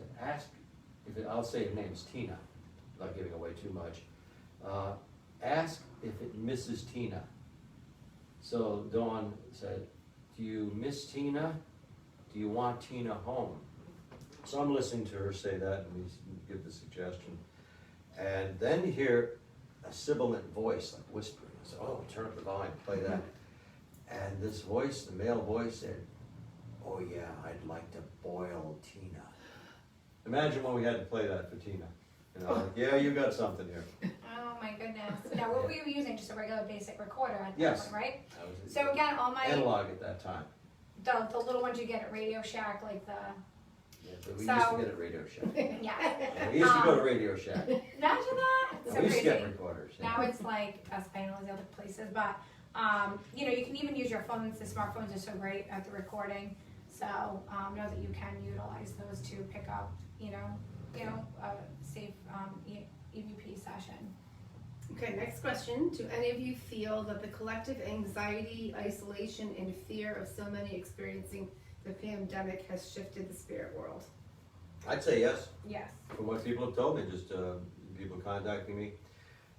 I'll say her name is Tina, without giving away too much. Ask if it misses Tina. So Dawn said, do you miss Tina? Do you want Tina home? So I'm listening to her say that, and we give the suggestion. And then you hear a sibilant voice, like whispering. I said, oh, turn up the volume, play that. And this voice, the male voice, said, oh yeah, I'd like to boil Tina. Imagine when we had to play that for Tina. Like, yeah, you got something here.
Oh my goodness. Now, what were you using? Just a regular basic recorder at that
Yes.
point, right?
That was
So again, all my,
analog at that time.
the little ones you get at Radio Shack, like the,
Yeah, but we used
So-
to get a Radio Shack.
yeah.
Yeah, we used to go to Radio Shack.
Imagine that. It's so
We used to get
crazy.
recorders. yeah.
Now it's like Best Buy and all these other places, but you can even use your phones. The smartphones are so great at the recording. So know that you can utilize those to pick up, a safe EVP session.
Okay, next question. Do any of you feel that the collective anxiety, isolation, and fear of so many experiencing the pandemic has shifted the spirit world?
I'd say yes.
Yes.
From what people have told me, just people contacting me,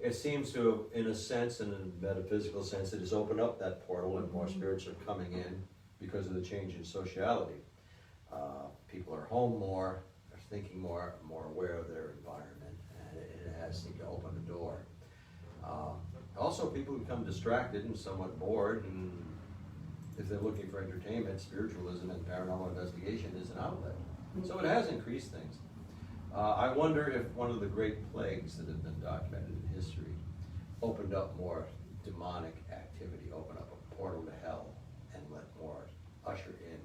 it seems to, in a sense, in a metaphysical sense, it has opened up that portal, and more spirits are coming in because of the change in sociality. People are home more, are thinking more aware of their environment, and it has seemed to open the door. Also, people become distracted and somewhat bored, and if they're looking for entertainment, spiritualism and paranormal investigation is an outlet. So it has increased things. I wonder if one of the great plagues that have been documented in history opened up more demonic activity, opened up a portal to hell, and let more usher in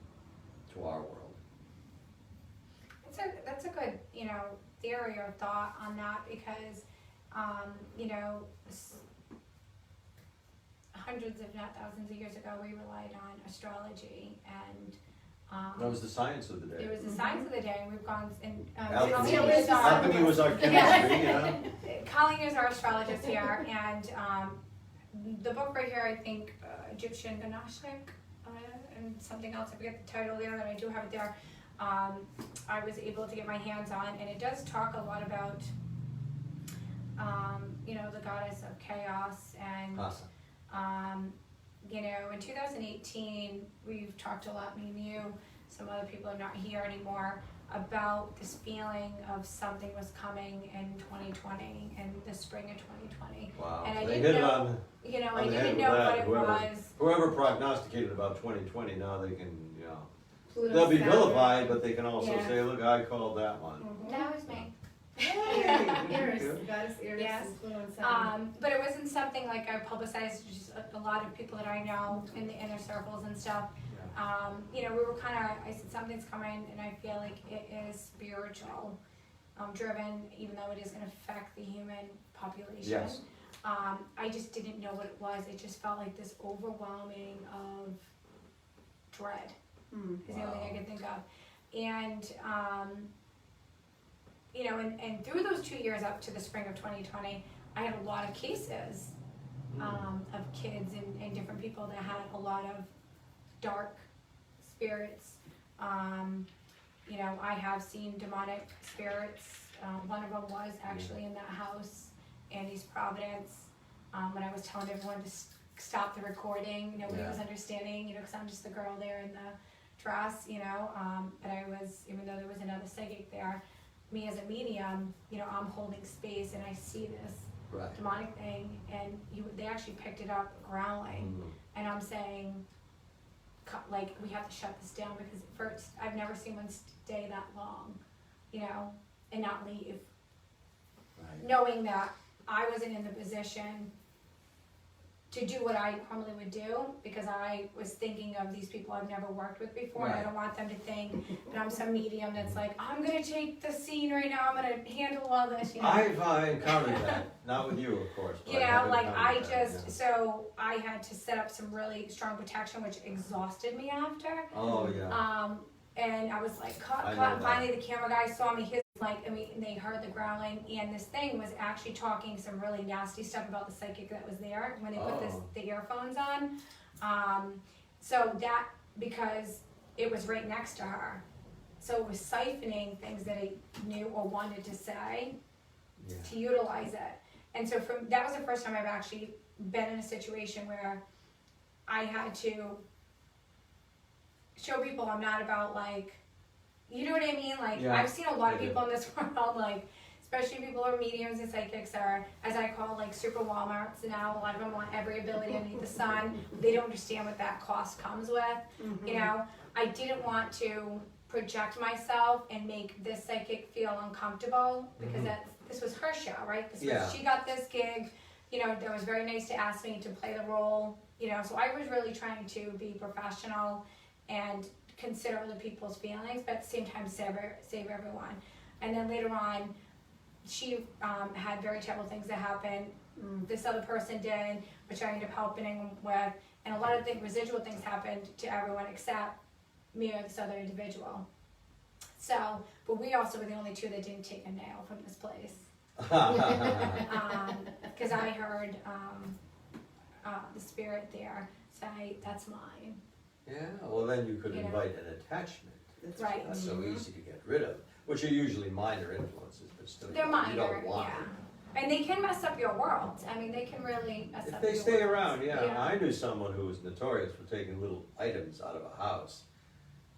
to our world.
That's a good, theory or thought on that, because, hundreds if not thousands of years ago, we relied on astrology and
That was the science of the day.
It was the science of the day, and we've gone and
Alchemy,
Colleen is our,
alchemy was our chemistry, you know?
Colleen is our astrologist here, and the book right here, I think Egyptian Gnostic, and something else, I forget the title there, and I do have it there. I was able to get my hands on, and it does talk a lot about, you know, the goddess of chaos, and
Awesome.
you know, in 2018, we've talked a lot, me and you, some other people are not here anymore, about this feeling of something was coming in 2020, in the spring of 2020.
Wow.
And I
They
didn't
hit it
know,
on,
you know,
on
I
the head
didn't
with
know
that.
what it was.
Whoever prognosticated about 2020, now they can, you know,
Pluto,
they'll be
Saturn.
vilified, but they can also
Yeah.
say, look, I called that one.
That was me.
Eris, goddess Eris,
Yes.
and Pluto and Saturn.
But it wasn't something like I publicized, just a lot of people that I know in the inner circles and stuff. You know, we were kind of, I said something's coming, and I feel like it is spiritual driven, even though it is going to affect the human population.
Yes.
I just didn't know what it was. It just felt like this overwhelming of dread. Is the only thing I could think of. And, you know, and through those 2 years up to the spring of 2020, I had a lot of cases of kids and different people that had a lot of dark spirits. You know, I have seen demonic spirits. One of them was actually in that house in East Providence. When I was telling everyone to stop the recording, nobody was understanding, you know, because I'm just the girl there in the dress, you know. But I was, even though there was another psychic there, me as a medium, you know, I'm holding space and I see this demonic thing, and they actually picked it up growling, and I'm saying, like, we have to shut this down, because first, I've never seen one stay that long, you know, and not leave, knowing that I wasn't in the position to do what I normally would do, because I was thinking of these people I've never worked with before, and I don't want them to think that I'm some medium that's like, I'm gonna take the scene right now, I'm gonna handle all this, you know.
I've encountered that, not with you, of course. But
You
I have
know, like, I
encountered that,
just, so I had to set up some really strong protection, which exhausted me after.
Oh, yeah.
And I was like, cut,
I
cut,
know
and
that.
finally the camera guy saw me, his, like, and they heard the growling, and this thing was actually talking some really nasty stuff about the psychic that was there when they put the earphones on. So that, because it was right next to her, so it was siphoning things that I knew or wanted to say to utilize it. And so that was the first time I've actually been in a situation where I had to show people I'm not about, like, you know what I mean? Like, I've seen a lot of people in this world, like, especially people who are mediums and psychics, are, as I call, like, super Walmarts now. A lot of them want every ability underneath the sun. They don't understand what that cost comes with. You know, I didn't want to project myself and make this psychic feel uncomfortable, because this was her show, right? She got this gig. You know, it was very nice to ask me to play the role. You know, so I was really trying to be professional and consider other people's feelings, but at the same time save everyone. And then later on, she had very terrible things that happened. This other person did, which I ended up helping him with, and a lot of residual things happened to everyone except me or this other individual. So, but we also were the only two that didn't take a nail from this place. Because I heard the spirit there say, that's mine.
Yeah, well then you could
You know.
invite an attachment.
Right.
That's so easy to get rid of, which are usually minor influences, but still
They're
you
minor,
don't want
yeah.
them.
And they can mess up your world. I mean, they can really mess
If
up
they
your
stay
world.
around, I knew someone who was notorious for taking little items out of a house.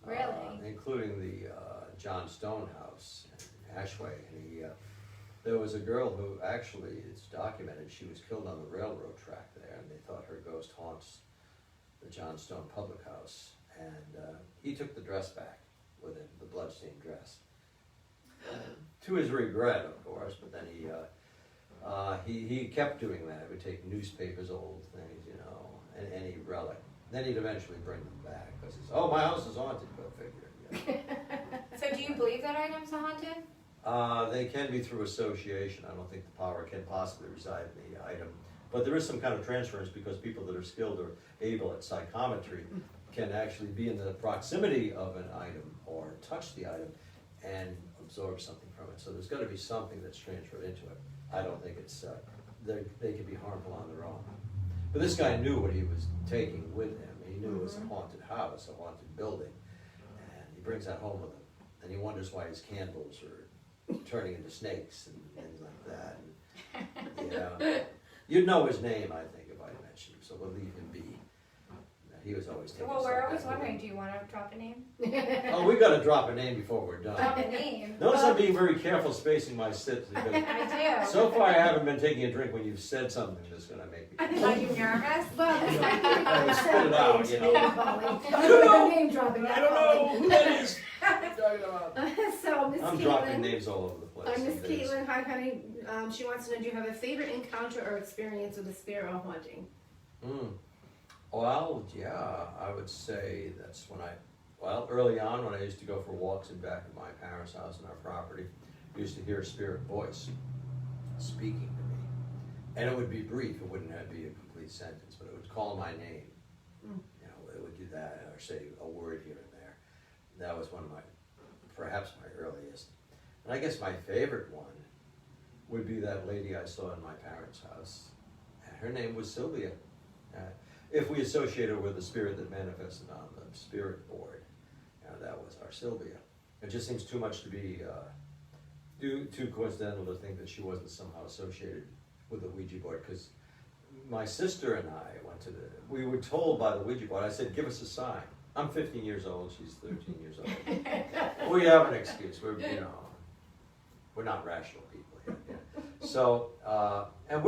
Really?
Including the John Stone house in Ashway. And there was a girl who actually, it's documented, she was killed on the railroad track there, and they thought her ghost haunts the John Stone public house. And he took the dress back with him, the bloodstained dress. To his regret, of course, but then he kept doing that. He would take newspapers, old things, you know, and any relic. Then he'd eventually bring them back, because he's, my house is haunted, go figure.
So do you believe that items are haunted?
They can be through association. I don't think the power can possibly reside in the item. But there is some kind of transference because people that are skilled or able at psychometry can actually be in the proximity of an item or touch the item and absorb something from it. So there's gotta be something that's transferred into it. I don't think it's, they can be harmful on their own. But this guy knew what he was taking with him. He knew it was a haunted house, a haunted building. And he brings that home with him. And he wonders why his candles are turning into snakes and things like that. And, you know, you'd know his name, I think, if I mentioned him, so we'll leave him be. He was always taking
Well, we're
stuff
always
back with
wondering,
him.
do you want to drop a name?
Oh, we gotta drop a name before we're
Drop
done.
a name.
Notice I'm being very careful spacing my sips because
I do.
so far I haven't been taking a drink when you've said something that's gonna make me.
Are you nervous?
I spit it out, you know.
I don't know. Name dropping.
I don't know who that is. Talking about.
So, Miss
I'm dropping
Caitlin,
names all over the place.
Miss
these days.
Caitlin, hi honey. She wants to know, do you have a favorite encounter or experience with a spirit or haunting?
Well, yeah, I would say that's when early on when I used to go for walks in back of my parents' house and our property, I used to hear a spirit voice speaking to me. And it would be brief, it wouldn't be a complete sentence, but it would call my name. You know, it would do that, or say a word here and there. That was one of perhaps my earliest. And I guess my favorite one would be that lady I saw in my parents' house. And her name was Sylvia. If we associate her with the spirit that manifested on the spirit board, that was our Sylvia. It just seems too much to be too coincidental to think that she wasn't somehow associated with the Ouija board, because my sister and I we were told by the Ouija board, I said, give us a sign. I'm 15 years old, she's 13 years old. We have an excuse, we're not rational people here. Yeah. So, and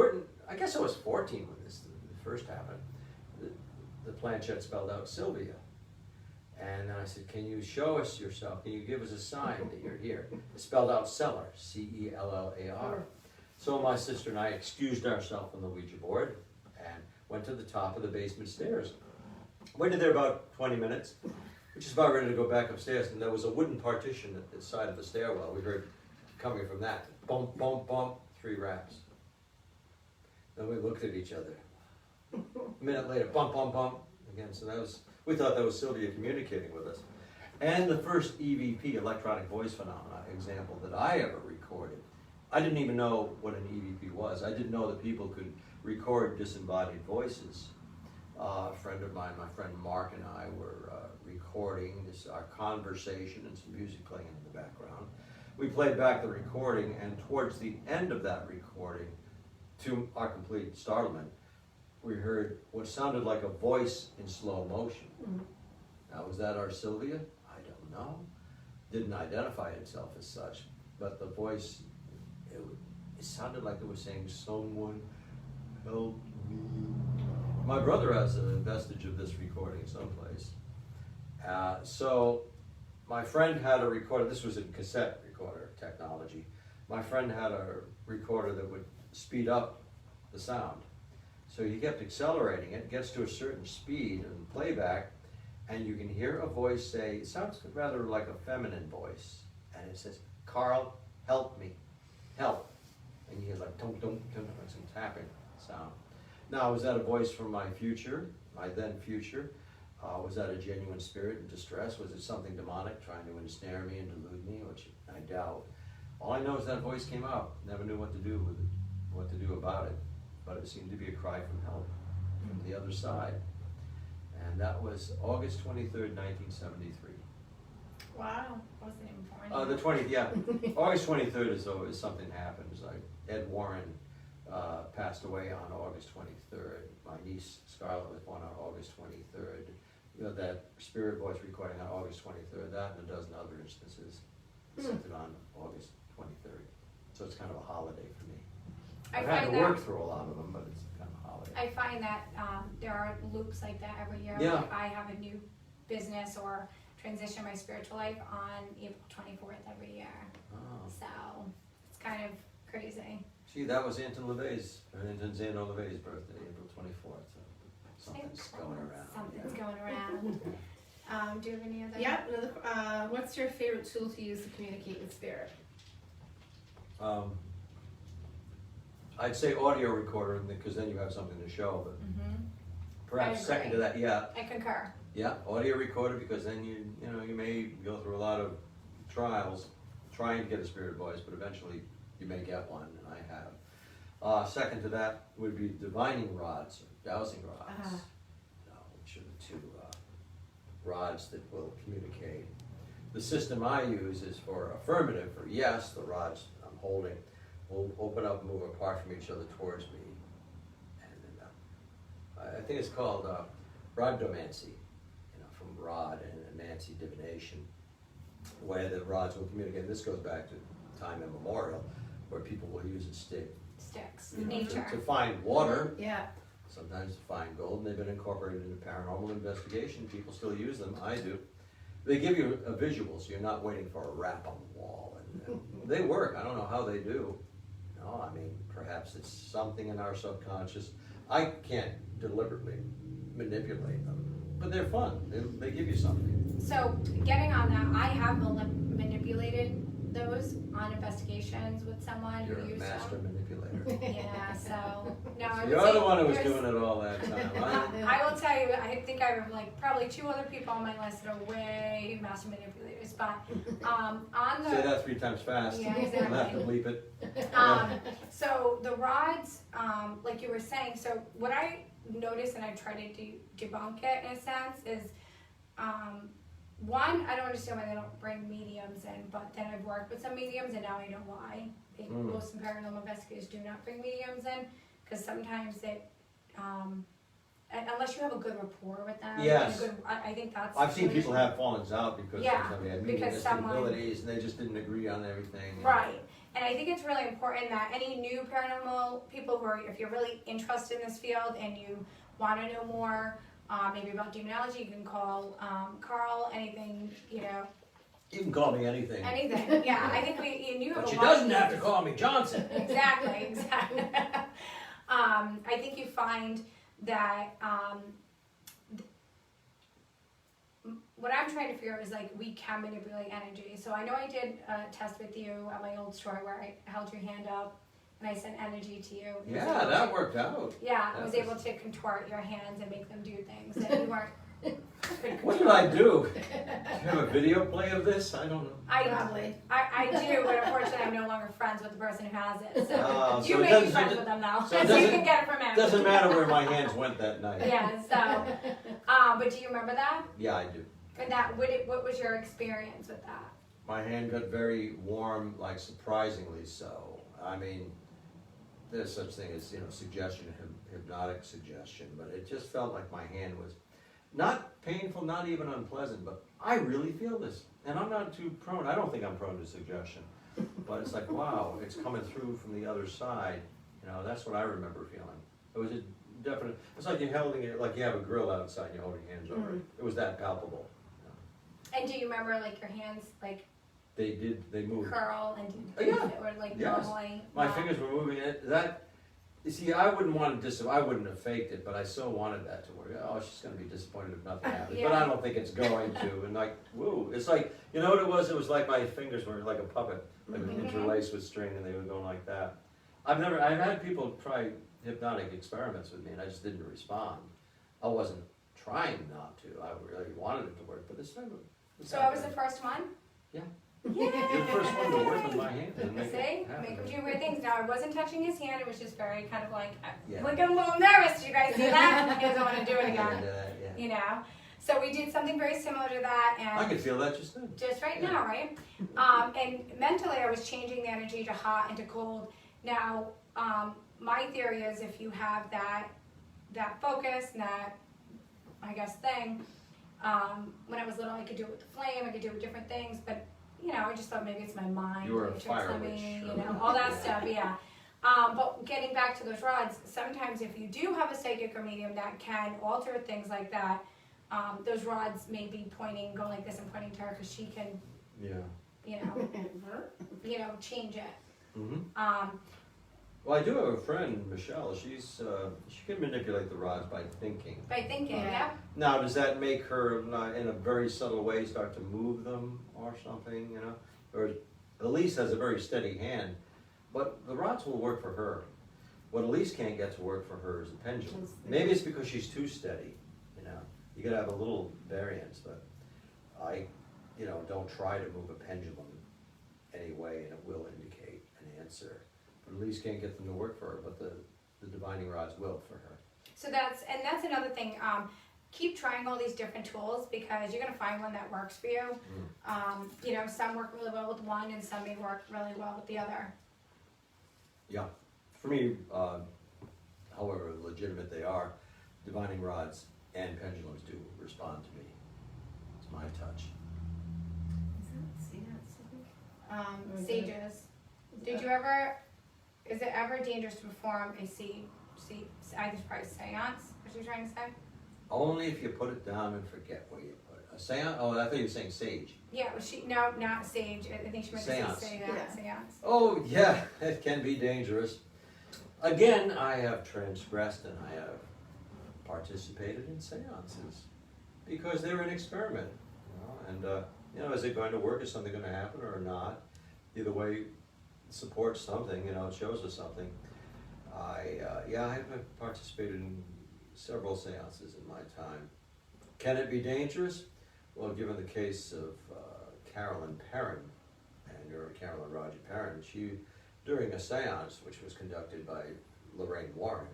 I guess I was 14 when this first happened. The planchette spelled out Sylvia. And then I said, can you show us yourself? Can you give us a sign that you're here? It spelled out cellar, C-E-L-L-A-R. So my sister and I excused ourselves from the Ouija board and went to the top of the basement stairs. Waited there about 20 minutes, which is about ready to go back upstairs, and there was a wooden partition at the side of the stairwell. We heard coming from that, bump, bump, bump, 3 raps. Then we looked at each other. A minute later, bump, bump, bump, again. So we thought that was Sylvia communicating with us. And the first EVP, electronic voice phenomena, example that I ever recorded. I didn't even know what an EVP was. I didn't know that people could record disembodied voices. A friend of mine, my friend Mark, and I were recording our conversation and some music playing in the background. We played back the recording, and towards the end of that recording, to our complete startlement, we heard what sounded like a voice in slow motion. Now, was that our Sylvia? I don't know. Didn't identify itself as such, but the voice, it sounded like it was saying, someone help me. My brother has a vestige of this recording someplace. So my friend had a recorder, this was a cassette recorder technology. My friend had a recorder that would speed up the sound. So he kept accelerating it, gets to a certain speed in playback, and you can hear a voice say, it sounds rather like a feminine voice, and it says, Carl, help me, help. And you hear like, dum, dum, dum, like some tapping sound. Now, was that a voice from my future, my then future? Was that a genuine spirit in distress? Was it something demonic trying to ensnare me and delude me, which I doubt. All I know is that voice came out, never knew what to do with it, what to do about it. But it seemed to be a cry from help from the other side. And that was August 23rd, 1973.
Wow. What was the name before?
The 20th, yeah. August 23rd is always something happens. Like Ed Warren passed away on August 23rd. My niece Scarlett was born on August 23rd. You know, that spirit voice recording on August 23rd, that and a dozen other instances centered on August 23rd. So it's kind of a holiday for me. I've had to work through a lot of them, but it's kind of a holiday.
I find that there are loops like that every year.
Yeah.
Like I have a new business or transition my spiritual life on April 24th every year.
Oh.
So it's kind of crazy.
See, that was Anton Zano LeVay's birthday, April 24th. So something's going around.
Something's going around. Do you have any other?
Yep. What's your favorite tool to use to communicate with spirit?
I'd say audio recorder, because then you have something to show, but perhaps
I
second to
agree.
that,
I concur.
yeah, audio recorder, because then you may go through a lot of trials trying to get a spirit voice, but eventually you may get one, and I have. Second to that would be divining rods, or dowsing rods, which are the two rods that will communicate. The system I use is for affirmative, for yes, the rods I'm holding will open up and move apart from each other towards me. And then, I think it's called rodomancy, from rod and Nancy divination, where the rods will communicate. This goes back to time immemorial, where people will use a stick
Sticks.
you know,
Nature.
to find water,
Yeah.
sometimes to find gold, and they've been incorporated into paranormal investigation. People still use them, I do. They give you a visual, so you're not waiting for a rap on the wall. And they work, I don't know how they do. I mean, perhaps it's something in our subconscious. I can't deliberately manipulate them, but they're fun. They give you something.
So getting on that, I have manipulated those on investigations with someone
You're
who
a
used
master
them.
manipulator.
Yeah, so no, I would
You're
say
the one who was
there's-
doing it all that time.
I will tell you, I think I have like probably 2 other people on my list that are way master manipulators. But on the
Say that 3 times fast.
Yeah,
You'll have to
exactly.
bleep it.
So the rods, like you were saying, so what I noticed and I try to debunk it in a sense is, one, I don't understand why they don't bring mediums in, but then I've worked with some mediums and now I know why. Most paranormal investigators do not bring mediums in, because sometimes unless you have a good rapport with them.
Yes.
And I think that's.
I've seen
really-
people have fallings out because
Yeah,
somebody had
because
mediumistic
someone-
abilities and they just didn't agree on everything.
Right. And I think it's really important that any new paranormal people who are, if you're really interested in this field and you want to know more, maybe about demonology, you can call Karl, anything,
You can call me anything.
anything. Yeah, I think you have
But
a
she
lot
doesn't
of
have to call me Johnson.
Exactly. I think you find that what I'm trying to figure out is like we can manipulate energy. So I know I did a test with you at my old store where I held your hand up and I sent energy to you. And
Yeah,
was able
that
to-
worked out.
Yeah, I
That
was
was-
able to contort your hands and make them do things that you weren't.
What did I do? Do you have a video play of this? I don't know.
Probably.
I do, but unfortunately I'm no longer friends with the person who has it. So
Oh,
you
so it
may be
doesn't-
friends with them now.
so
So,
it
you
doesn't-
can get it from him.
Doesn't matter where my hands went that night.
Yeah, so, but do you remember that?
Yeah, I do.
And what was your experience with that?
My hand got very warm, like surprisingly so. I mean, there's such thing as, suggestion, hypnotic suggestion, but it just felt like my hand was not painful, not even unpleasant, but I really feel this. And I'm not too prone, I don't think I'm prone to suggestion, but it's like, wow, it's coming through from the other side. That's what I remember feeling. It was a definite, it's like you're holding it, like you have a grill outside and you're holding your hands over it. It was that palpable.
And do you remember like your hands like
They moved.
curl and
Oh, yeah.
or like
Yes.
normally?
My fingers were moving. You see, I wouldn't want to I wouldn't have faked it, but I so wanted that to work. Oh, she's going to be disappointed if nothing happens. But
Yeah.
I don't think it's going to. And like, woo, it's like, you know what it was? It was like my fingers were like a puppet. They were interlaced with string and they were going like that. I've had people try hypnotic experiments with me and I just didn't respond. I wasn't trying not to. I really wanted it to work, but this time it
So I was the first one?
Yeah.
Yeah.
You're the first one to work with my hand and make
See?
it happen.
Make him do weird things. Now I wasn't touching his hand, it was just very kind of like
Yeah.
like I'm a little nervous. You guys see that? He doesn't want to do it
I
again.
did that, yeah.
You know? So we did something very similar to that and
I could feel that just then.
just right now, right? And mentally, I was changing the energy to hot and to cold. Now, my theory is if you have that focus and that, I guess, thing, when I was little, I could do it with the flame, I could do it with different things, but, I just thought maybe it's my mind.
You were a
Matrix
fire
on me,
witch.
all that stuff, yeah. But getting back to those rods, sometimes if you do have a psychic or medium that can alter things like that, those rods may be going like this and pointing to her because she can,
Yeah.
change it.
Mm-hmm. Well, I do have a friend, Michelle. She can manipulate the rods by thinking.
By thinking,
Yeah.
yeah.
Now, does that make her, in a very subtle way, start to move them or something? Or Elise has a very steady hand, but the rods will work for her. What Elise can't get to work for her is the pendulum. Maybe it's because she's too steady, you know. You gotta have a little variance, but I, don't try to move a pendulum anyway, and it will indicate an answer. But Elise can't get them to work for her, but the divining rods will for her.
So that's another thing. Keep trying all these different tools because you're gonna find one that works for you. Some work really well with one, and some may work really well with the other.
Yeah, for me, however legitimate they are, divining rods and pendulums do respond to me. It's my touch.
Sages. Is it ever dangerous to perform a I just probably seance? What are you trying to say?
Only if you put it down and forget where you put it. A seance? Oh, I thought you were saying sage.
Yeah, no, not sage. I think she meant
Seance.
to say seance.
Oh, yeah, it can be dangerous. Again, I have transgressed and I have participated in seances because they're an experiment. Is it going to work? Is something going to happen or not? Either way, it supports something, it shows us something. I've participated in several seances in my time. Can it be dangerous? Well, given the case of Carolyn Perrin, Carolyn Roger Perrin, during a seance which was conducted by Lorraine Warren,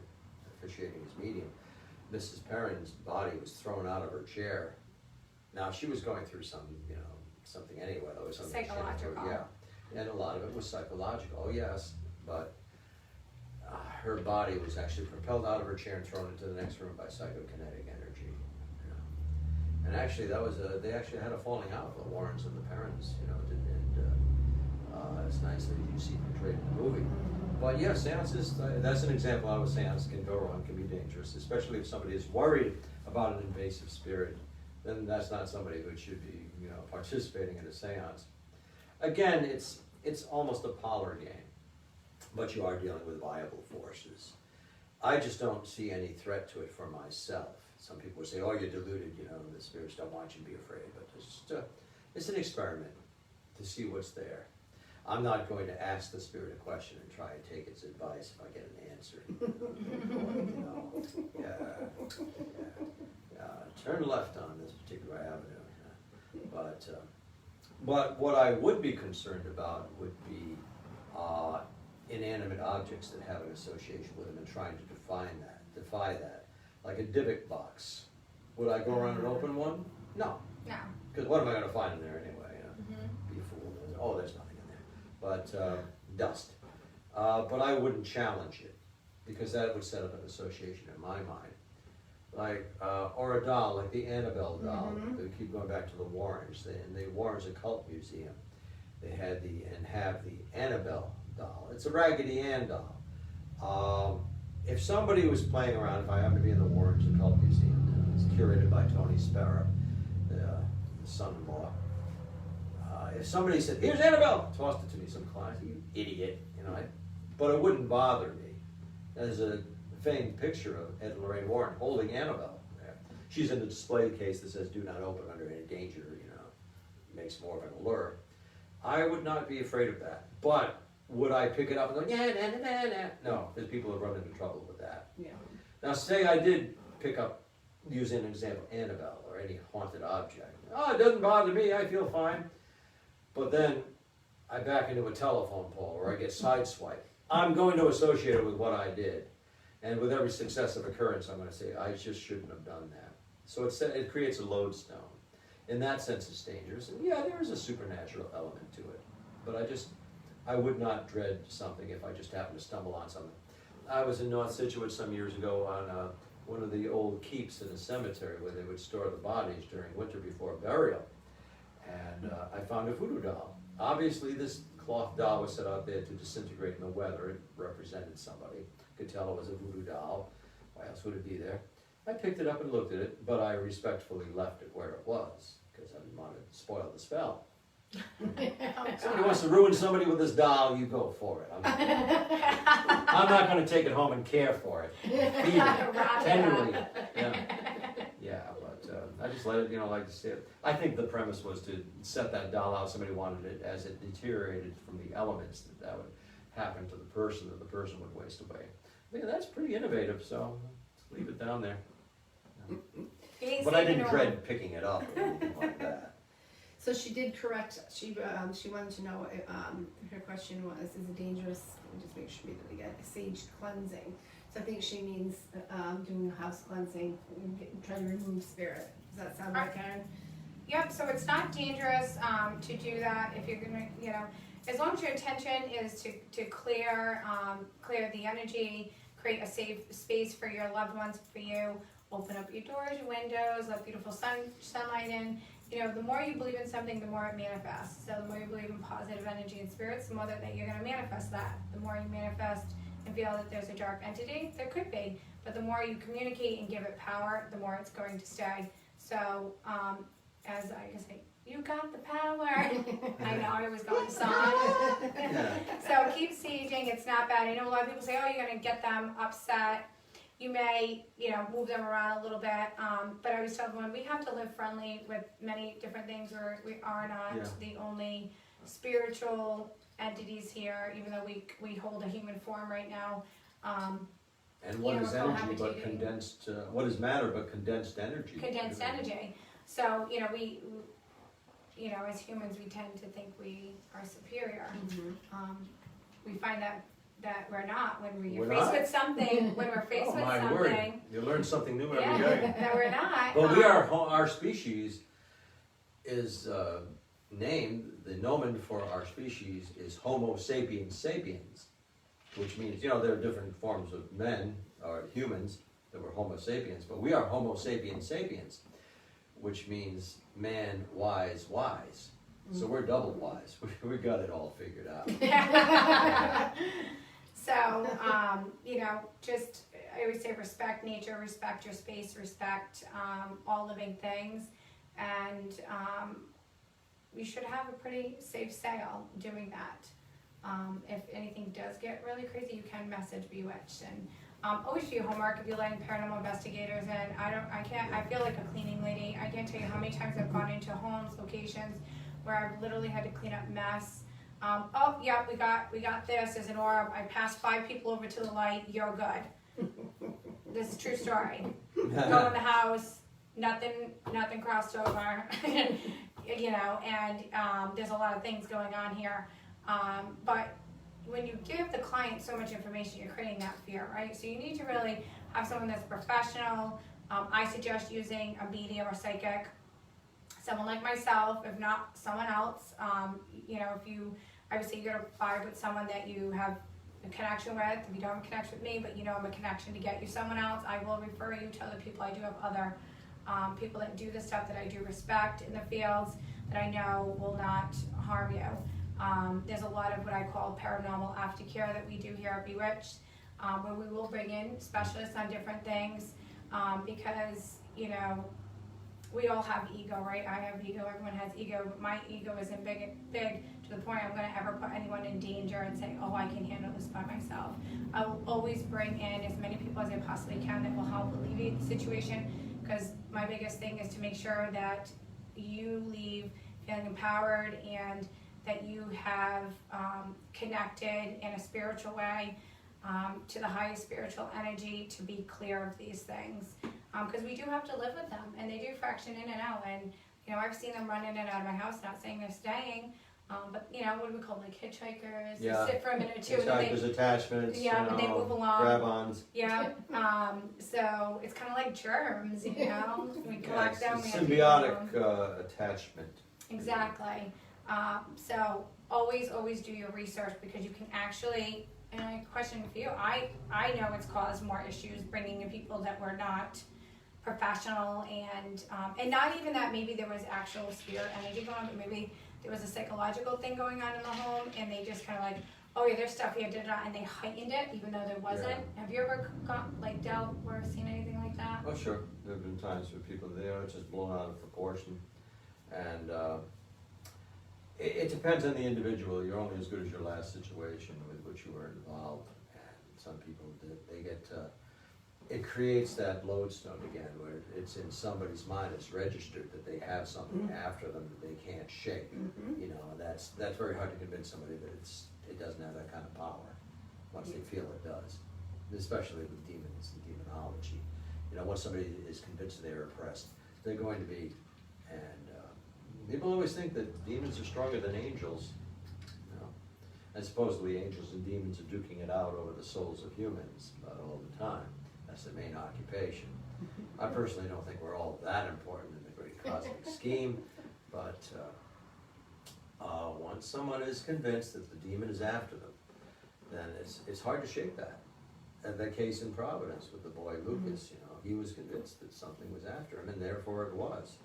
officiating as medium, Mrs. Perrin's body was thrown out of her chair. Now, she was going through something anyway. There was something
psychological.
Yeah, and a lot of it was psychological, oh yes, but her body was actually propelled out of her chair and thrown into the next room by psychokinetic energy. And actually, they actually had a falling out, the Warrens and the Perrins, it's nice that you see portrayed in the movie. But yeah, seances, that's an example how a seance can go wrong, can be dangerous, especially if somebody is worried about an invasive spirit. Then that's not somebody who should be, participating in a seance. Again, it's almost a parlor game, but you are dealing with viable forces. I just don't see any threat to it for myself. Some people say, oh, you're deluded, the spirits don't want you to be afraid, but it's an experiment to see what's there. I'm not going to ask the spirit a question and try and take its advice if I get an answer. Turn left on this particular avenue. But what I would be concerned about would be inanimate objects that have an association with them and trying to defy that. Like a Dybbuk box. Would I go around and open one? No.
No.
Because what am I going to find in there anyway? Be a fool. Oh, there's nothing in there. But dust. But I wouldn't challenge it because that would set up an association in my mind. Or a doll, like the Annabelle doll. They keep going back to the Warrens. In the Warrens Occult Museum, they have the Annabelle doll. It's a Raggedy Ann doll. If somebody was playing around, if I happen to be in the Warrens Occult Museum, it's curated by Tony Sparrow, the son-in-law. If somebody said, "Here's Annabelle," tossed it to me, some clients, you idiot, but it wouldn't bother me. There's a famed picture of Ed and Lorraine Warren holding Annabelle there. She's in a display case that says, "Do not open under any danger," makes more of an allure. I would not be afraid of that, but would I pick it up and go, yeah, nah, nah, nah, nah? No, because people have run into trouble with that.
Yeah.
Now, say I did pick up, using an example, Annabelle or any haunted object. Oh, it doesn't bother me, I feel fine. But then I back into a telephone pole or I get sideswiped. I'm going to associate it with what I did. And with every successive occurrence, I'm going to say, I just shouldn't have done that. So it creates a lodestone. In that sense, it's dangerous. And yeah, there is a supernatural element to it. But I would not dread something if I just happened to stumble on something. I was in North Scituate some years ago on one of the old keeps in a cemetery where they would store the bodies during winter before burial. And I found a voodoo doll. Obviously, this cloth doll was set out there to disintegrate in the weather. It represented somebody. Could tell it was a voodoo doll. Why else would it be there? I picked it up and looked at it, but I respectfully left it where it was because I didn't want to spoil the spell. Somebody wants to ruin somebody with this doll, you go for it. I'm not going to take it home and care for it. Feed it tenderly. But I just let it, like to see it. I think the premise was to set that doll out. Somebody wanted it as it deteriorated from the elements that would happen to the person, that the person would waste away.
Yeah, that's pretty innovative, so let's leave it down there.
Being
But I
safe in
didn't
the
dread picking it up or anything like that.
So she did correct, she wanted to know, her question was, is it dangerous, let me just make sure we did it again, sage cleansing. So I think she means, doing a house cleansing, trying to remove spirit. Does that sound right, Karen?
Yep, so it's not dangerous to do that if you're gonna, as long as your intention is to clear the energy, create a safe space for your loved ones, for you, open up your doors, your windows, let beautiful sunlight in. The more you believe in something, the more it manifests. So the more you believe in positive energy and spirits, the more that you're gonna manifest that. The more you manifest and feel that there's a dark entity, there could be, but the more you communicate and give it power, the more it's going to stay. So, as I can say, you got the power. I know I was going to song.
Yeah.
So keep sieging, it's not bad. I know a lot of people say, oh, you're gonna get them upset. You may, move them around a little bit, but I always tell everyone, we have to live friendly with many different things. We are not the only spiritual entities here, even though we hold a human form right now.
And what is
we're
energy but
cohabitating.
condensed, what is matter but condensed energy?
Condensed energy. So, we as humans, we tend to think we are superior. We find that we're not when we're
We're
faced
not?
with something, when we're faced
Oh
with
my
something.
word, you learn something new every
Yeah,
day.
that we're not.
But we are, our species is named, the nomen for our species is Homo sapiens sapiens, which means, there are different forms of men, or humans, that were Homo sapiens, but we are Homo sapiens sapiens, which means man wise wise. So we're double wise. We got it all figured out.
So, just, I always say respect nature, respect your space, respect all living things, and you should have a pretty safe sail doing that. If anything does get really crazy, you can message Bewitched, and always do your homework if you're letting paranormal investigators in. I feel like a cleaning lady. I can't tell you how many times I've gone into homes, locations, where I've literally had to clean up mess. Oh, yeah, we got this, there's an orb, I passed 5 people over to the light, you're good. This is a true story. Go in the house, nothing crossed over, and there's a lot of things going on here. But when you give the client so much information, you're creating that fear, right? So you need to really have someone that's professional. I suggest using a medium or psychic, someone like myself, if not someone else. I would say you gotta vibe with someone that you have a connection with. If you don't have a connection with me, but I'm a connection to get you someone else, I will refer you to other people. I do have other people that do the stuff that I do respect in the fields that I know will not harm you. There's a lot of what I call paranormal aftercare that we do here at Bewitched, where we will bring in specialists on different things, because we all have ego, right? I have ego, everyone has ego, but my ego isn't big to the point I'm gonna ever put anyone in danger and say, oh, I can handle this by myself. I will always bring in as many people as I possibly can that will help alleviate the situation, because my biggest thing is to make sure that you leave feeling empowered and that you have connected in a spiritual way to the highest spiritual energy to be clear of these things. Because we do have to live with them, and they do fraction in and out, and I've seen them run in and out of my house, not saying they're staying, but what do we call them, like hitchhikers? They
Yeah.
sit for a minute or two, and
Hitchhikers, attachments,
yeah, but they move along.
grab-ons.
Yeah, so it's kind of like germs, we collect them.
It's
We
a
have to
symbiotic attachment.
Exactly. So always do your research, because you can actually, and I question for you, I know it's caused more issues bringing in people that were not professional, and not even that maybe there was actual spirit energy going on, but maybe there was a psychological thing going on in the home, and they just kind of like, oh yeah, there's stuff here, and they heightened it even though there wasn't.
Yeah.
Have you ever dealt or seen anything like that?
Oh, sure. There have been times where people, it's just blown out of proportion. And it depends on the individual. You're only as good as your last situation with which you were involved. And some people, they get, it creates that lodestone again, where it's in somebody's mind, it's registered that they have something after them that they can't shake. That's very hard to convince somebody that it doesn't have that kind of power once they feel it does.
especially with demons and demonology. You know, once somebody is convinced they're oppressed, they're going to be, and people always think that demons are stronger than angels, you know, and supposedly angels and demons are duking it out over the souls of humans about all the time. That's their main occupation. I personally don't think we're all that important in the great cosmic scheme, but once someone is convinced that the demon is after them, then it's hard to shake that. And the case in Providence with the boy Lucas, you know, he was convinced that something was after him, and therefore it was.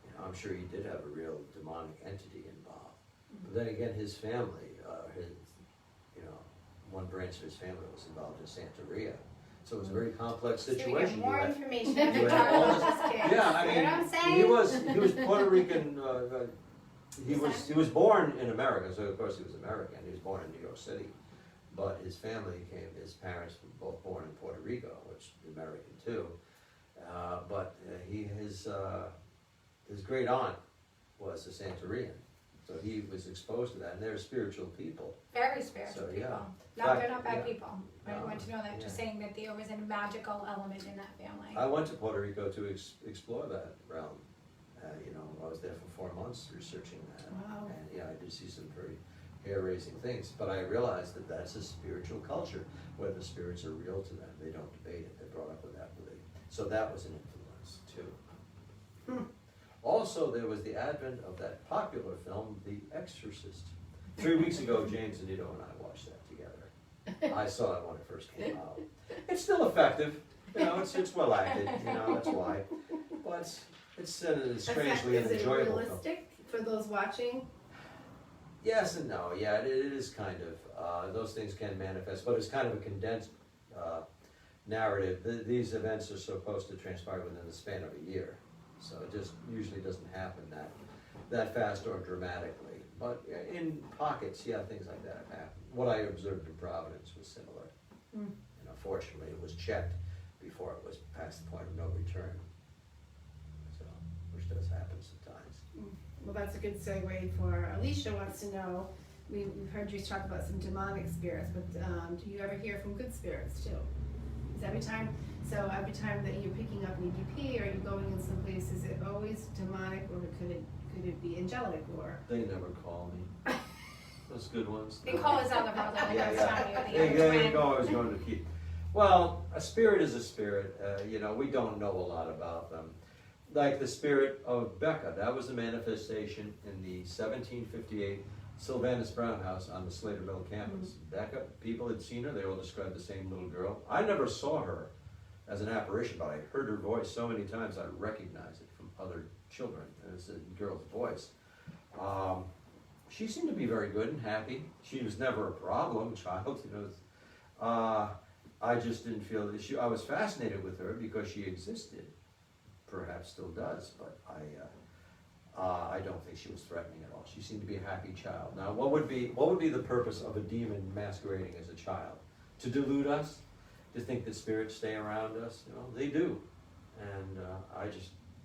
You know, I'm sure he did have a real demonic entity involved. But then again, his family, you know, one branch of his family was involved in Santeria. So it was a very complex
So we get
situation.
more
You had-
information
you
every
had
time.
all-
Just kidding.
Yeah, I
You
mean,
know what I'm saying?
he was Puerto Rican. He was born in America, so of course he was American. He was born in New York City, but his family his parents were both born in Puerto Rico, which is American too. But his great aunt was a Santerian, so he was exposed to that, and they're spiritual people.
Very spiritual
So, yeah.
people.
In
No,
fact,
they're not bad
yeah.
people. I
No,
want to know that. Just
yeah.
saying that there was a magical element in that family.
I went to Puerto Rico to explore that realm. You know, I was there for 4 months researching that.
Wow.
And yeah, I did see some very hair-raising things, but I realized that that's a spiritual culture, where the spirits are real to them. They don't debate it. They're brought up with that belief. So that was an influence too. Also, there was the advent of that popular film, The Exorcist. 3 weeks ago, James and Nito and I watched that together. I saw it when it first came out. It's still effective. You know, it's well acted. You know, that's why. But it's strangely an
Is it
enjoyable film.
realistic for those watching?
Yes and no. Yeah, it is kind of. Those things can manifest, but it's kind of a condensed narrative. These events are supposed to transpire within the span of a year, so it just usually doesn't happen that fast or dramatically. But in pockets, yeah, things like that have happened. What I observed in Providence was similar.
Mm.
You know, fortunately, it was checked before it was past the point of no return. So, which does happen sometimes.
Well, that's a good segue for Alicia wants to know, we've heard you talk about some demonic spirits, but do you ever hear from good spirits too? Is every time that you're picking up an EVP or you're going in some place, is it always demonic, or could it be angelic, or?
They never call me. Those good ones.
They call us other brother, like I was telling you. The other
There you
twin.
go, I was going to keep. Well, a spirit is a spirit. You know, we don't know a lot about them. Like the spirit of Becca, that was a manifestation in the 1758 Sylvanus Brown house on the Slater Mill campus. Becca, people had seen her, they all described the same little girl. I never saw her as an apparition, but I heard her voice so many times I recognized it from other children. It was a girl's voice. She seemed to be very good and happy. She was never a problem child, you know. I just didn't feel that I was fascinated with her because she existed. Perhaps still does, but I don't think she was threatening at all. She seemed to be a happy child. Now, what would be the purpose of a demon masquerading as a child? To delude us? To think that spirits stay around us? You know, they do. And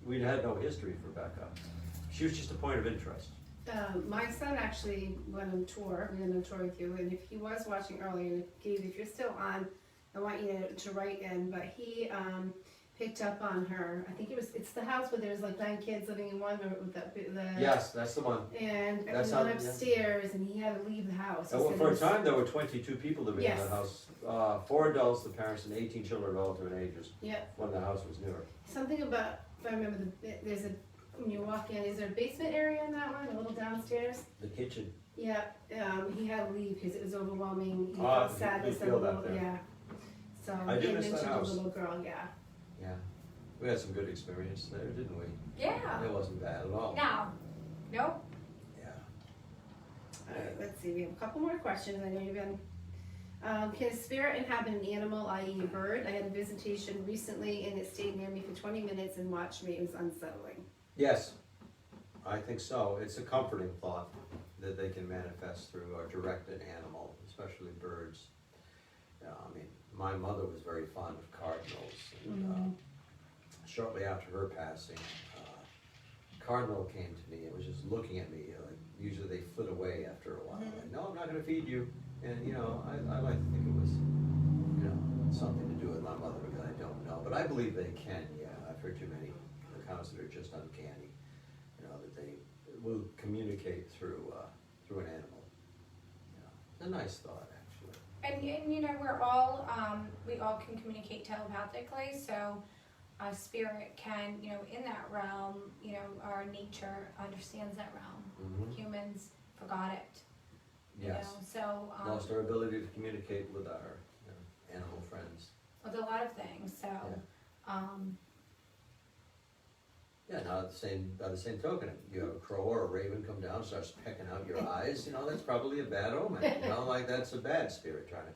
we had no history for Becca. She was just a point of interest.
My son actually went on tour. We went on tour with you, and if he was watching earlier, and if you're still on, I want you to write in. But he picked up on her. I think it's the house where there's like 9 kids living in one with the
Yes, that's the one.
and
That's
he went
on- yeah.
upstairs and he had to leave the house. He
Well,
said
for
it
a
was-
time, there were 22 people living in
Yes.
the house. 4 adults, the parents, and 18 children relative in ages
Yeah,
when the house was newer.
something about, if I remember, when you walk in, is there a basement area in that one, a little downstairs?
The kitchen.
Yeah, he had to leave because it was overwhelming. He
Ah,
felt sadness
you
of
feel
the
that
little,
there.
yeah. So
I
he
do
had
miss that
mentioned the
house.
little girl, yeah.
Yeah. We had some good experience there, didn't we?
Yeah.
It wasn't bad at all.
No. Nope.
Yeah.
All right, let's see, we have a couple more questions. I know you've been. Can a spirit inhabit an animal, i.e. a bird? I had a visitation recently and it stayed near me for 20 minutes and watched me. It was unsettling.
Yes, I think so. It's a comforting thought that they can manifest through a directed animal, especially birds. I mean, my mother was very fond of cardinals, and shortly after her passing, cardinal came to me and was just looking at me. Like, usually they flit away after a while. Like, no, I'm not going to feed you. And you know, I like to think it was, you know, something to do with my mother, because I don't know. But I believe they can, yeah. I've heard too many accounts that are just uncanny, you know, that they will communicate through an animal. You know, it's a nice thought, actually.
And you know, we all can communicate telepathically, so a spirit can, you know, in that realm, you know, our nature understands that realm.
Mhm.
Humans forgot it. You
Yes.
know, so
Lost our ability to communicate with our animal friends.
with a lot of things. So
Yeah, now by the same token, if you have a crow or a raven come down and starts pecking out your eyes, you know, that's probably a bad omen. You know, like that's a bad spirit trying to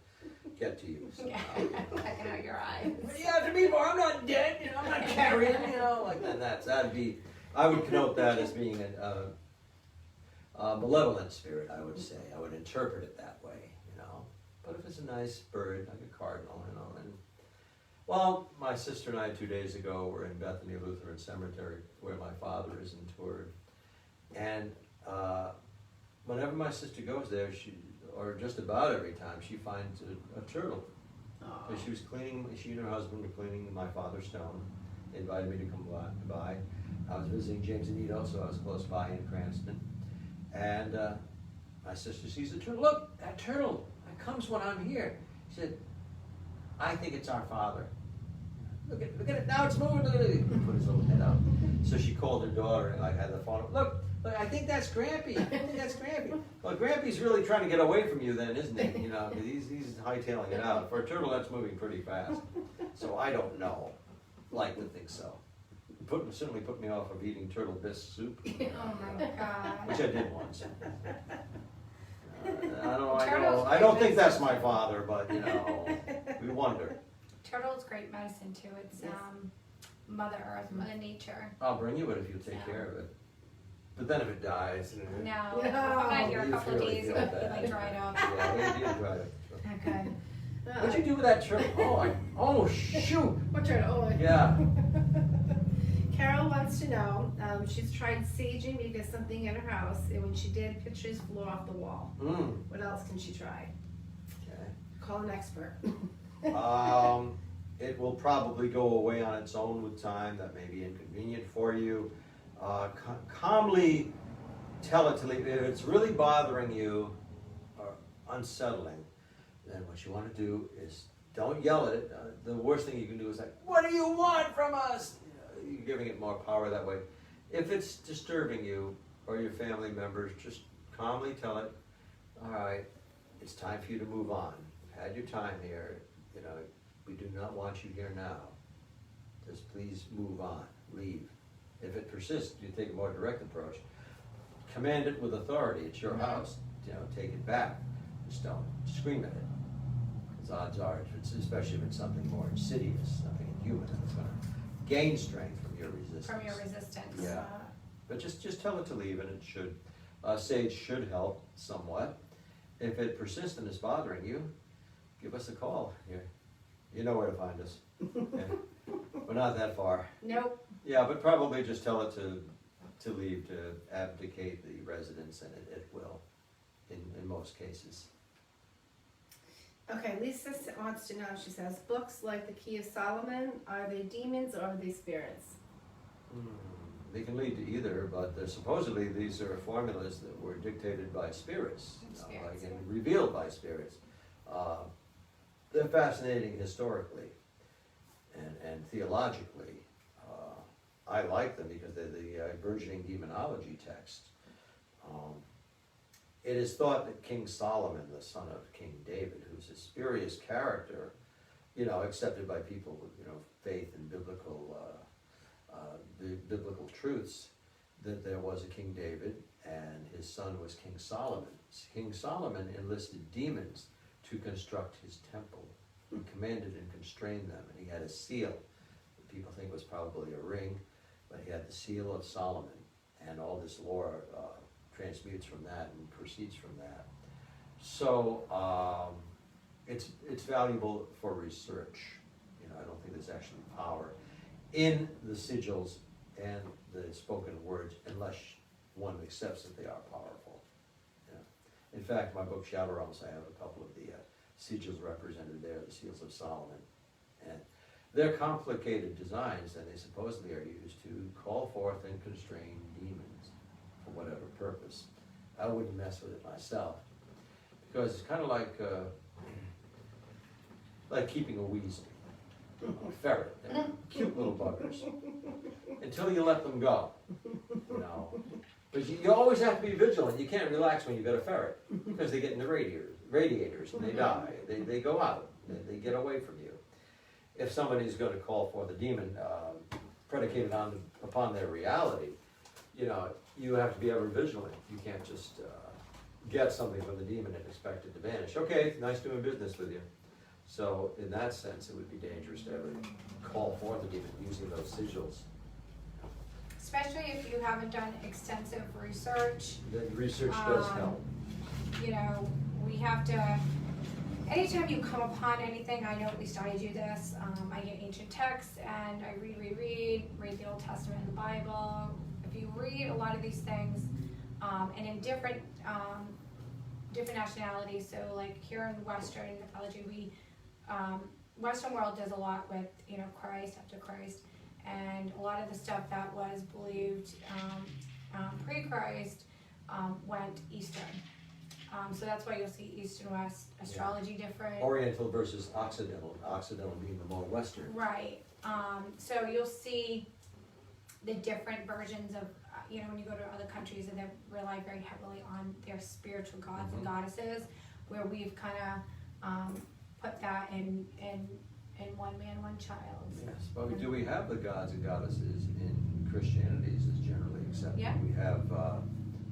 get to you somehow. You know?
checking out your eyes.
What do you have to be for? I'm not dead, you know, I'm not carrying, you know, like that'd be, I would connote that as being a malevolent spirit, I would say. I would interpret it that way, you know. But if it's a nice bird, like a cardinal, you know, and well, my sister and I 2 days ago were in Bethany Lutheran Cemetery, where my father is interred. And whenever my sister goes there, or just about every time, she finds a turtle.
Aw.
So she and her husband were cleaning my father's stone. They invited me to come by. I was visiting James and Nito, so I was close by in Cranston. And my sister sees the turtle. Look, that turtle, that comes when I'm here. She said, I think it's our father. Look at it, now it's moving, look at it. He put his little head out. So she called her daughter and like had the phone. Look, I think that's Grampy. I think that's Grampy. Well, Grampy's really trying to get away from you then, isn't he? You know, 'cause he's hightailing it out. For a turtle, that's moving pretty fast. So I don't know. Like to think so. Certainly put me off of eating turtle bisque soup.
Oh my God.
Which I did once. I
Turtles
don't think
breakfast.
that's my father, but you know, we wonder.
Turtle's great medicine too. It's
Yes.
Mother Earth, Mother Nature.
I'll bring you it if you take care of it. But then if it dies,
No,
No.
I'm not here a
You
couple of
really
days.
feel
It'll be
bad.
like dried up.
Yeah, you dried it.
Okay.
What'd you do with that turtle? Oh shoot!
What turtle? Oh,
Yeah.
Carol wants to know, she's tried saging because something in her house, and when she did, pictures flew off the wall. What else can she try?
Okay.
Call an expert.
It will probably go away on its own with time. That may be inconvenient for you. Calmly tell it to leave. If it's really bothering you or unsettling, then what you want to do is don't yell at it. The worst thing you can do is like, "What do you want from us?" You know, you're giving it more power that way. If it's disturbing you or your family members, just calmly tell it, "All right, it's time for you to move on. You've had your time here. You know, we do not want you here now. Just please move on, leave." If it persists, you take a more direct approach. Command it with authority. It's your house. You know, take it back. Just don't scream at it. Because odds are, especially if it's something more insidious, something inhuman, it's going to gain strength from your resistance.
From your resistance.
Yeah. But just tell it to leave, and it should. Sage should help somewhat. If it persists and is bothering you, give us a call. You know where to find us. Yeah. We're not that far.
Nope.
Yeah, but probably just tell it to leave, to abdicate the residence, and it will, in most cases.
Okay, Lisa wants to know, she says, books like the Key of Solomon, are they demons or are they spirits?
They can lead to either, but supposedly these are formulas that were dictated by spirits,
Spirits,
and revealed by spirits. They're fascinating historically and theologically. I like them because they're the burgeoning demonology text. It is thought that King Solomon, the son of King David, who's a spurious character, accepted by people with, faith in biblical truths, that there was a King David and his son was King Solomon. King Solomon enlisted demons to construct his temple. He commanded and constrained them, and he had a seal that people think was probably a ring, but he had the seal of Solomon, and all this lore transmutes from that and proceeds from that. So it's valuable for research. I don't think there's actually power in the sigils and the spoken words unless one accepts that they are powerful. In fact, my book Shadow Realms, I have a couple of the
sigils represented there, the seals of Solomon. And they're complicated designs, and they supposedly are used to call forth and constrain demons for whatever purpose. I wouldn't mess with it myself, because it's kind of like keeping a weasel, a ferret. They're cute little buggers until you let them go, you know. But you always have to be vigilant. You can't relax when you've got a ferret, because they get in the radiators and they die. They go out. They get away from you. If somebody's going to call for the demon, predicated upon their reality, you know, you have to be ever vigilant. You can't just get something from the demon and expect it to vanish. Okay, nice doing business with you. So in that sense, it would be dangerous to ever call for the demon using those sigils.
Especially if you haven't done extensive research.
The research does help.
You know, we have to, anytime you come upon anything, I know at least I do this, I get ancient texts and I read the Old Testament and the Bible. If you read a lot of these things, and in different nationalities, so like here in Western mythology, Western world does a lot with, you know, Christ, after Christ, and a lot of the stuff that was believed pre-Christ went Eastern. So that's why you'll see East and West astrology different.
Oriental versus Occidental, Occidental being the more Western.
Right. So you'll see the different versions of, you know, when you go to other countries and they rely very heavily on their spiritual gods and goddesses, where we've kind of put that in one man, one child.
Yes, but we have the gods and goddesses in Christianity is generally accepted.
Yeah.
We have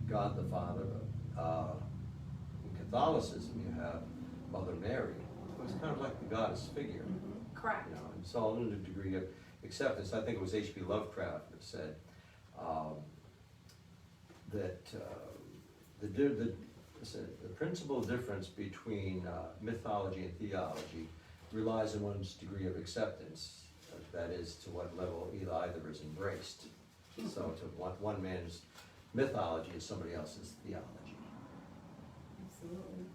God the Father. In Catholicism, you have Mother Mary, who's kind of like the goddess figure.
Correct.
You know, and so in a degree of acceptance, I think it was H.P. Lovecraft that said that the principal difference between mythology and theology relies on one's degree of acceptance. That is, to what level either is embraced. So to one man's mythology is somebody else's theology.
Absolutely.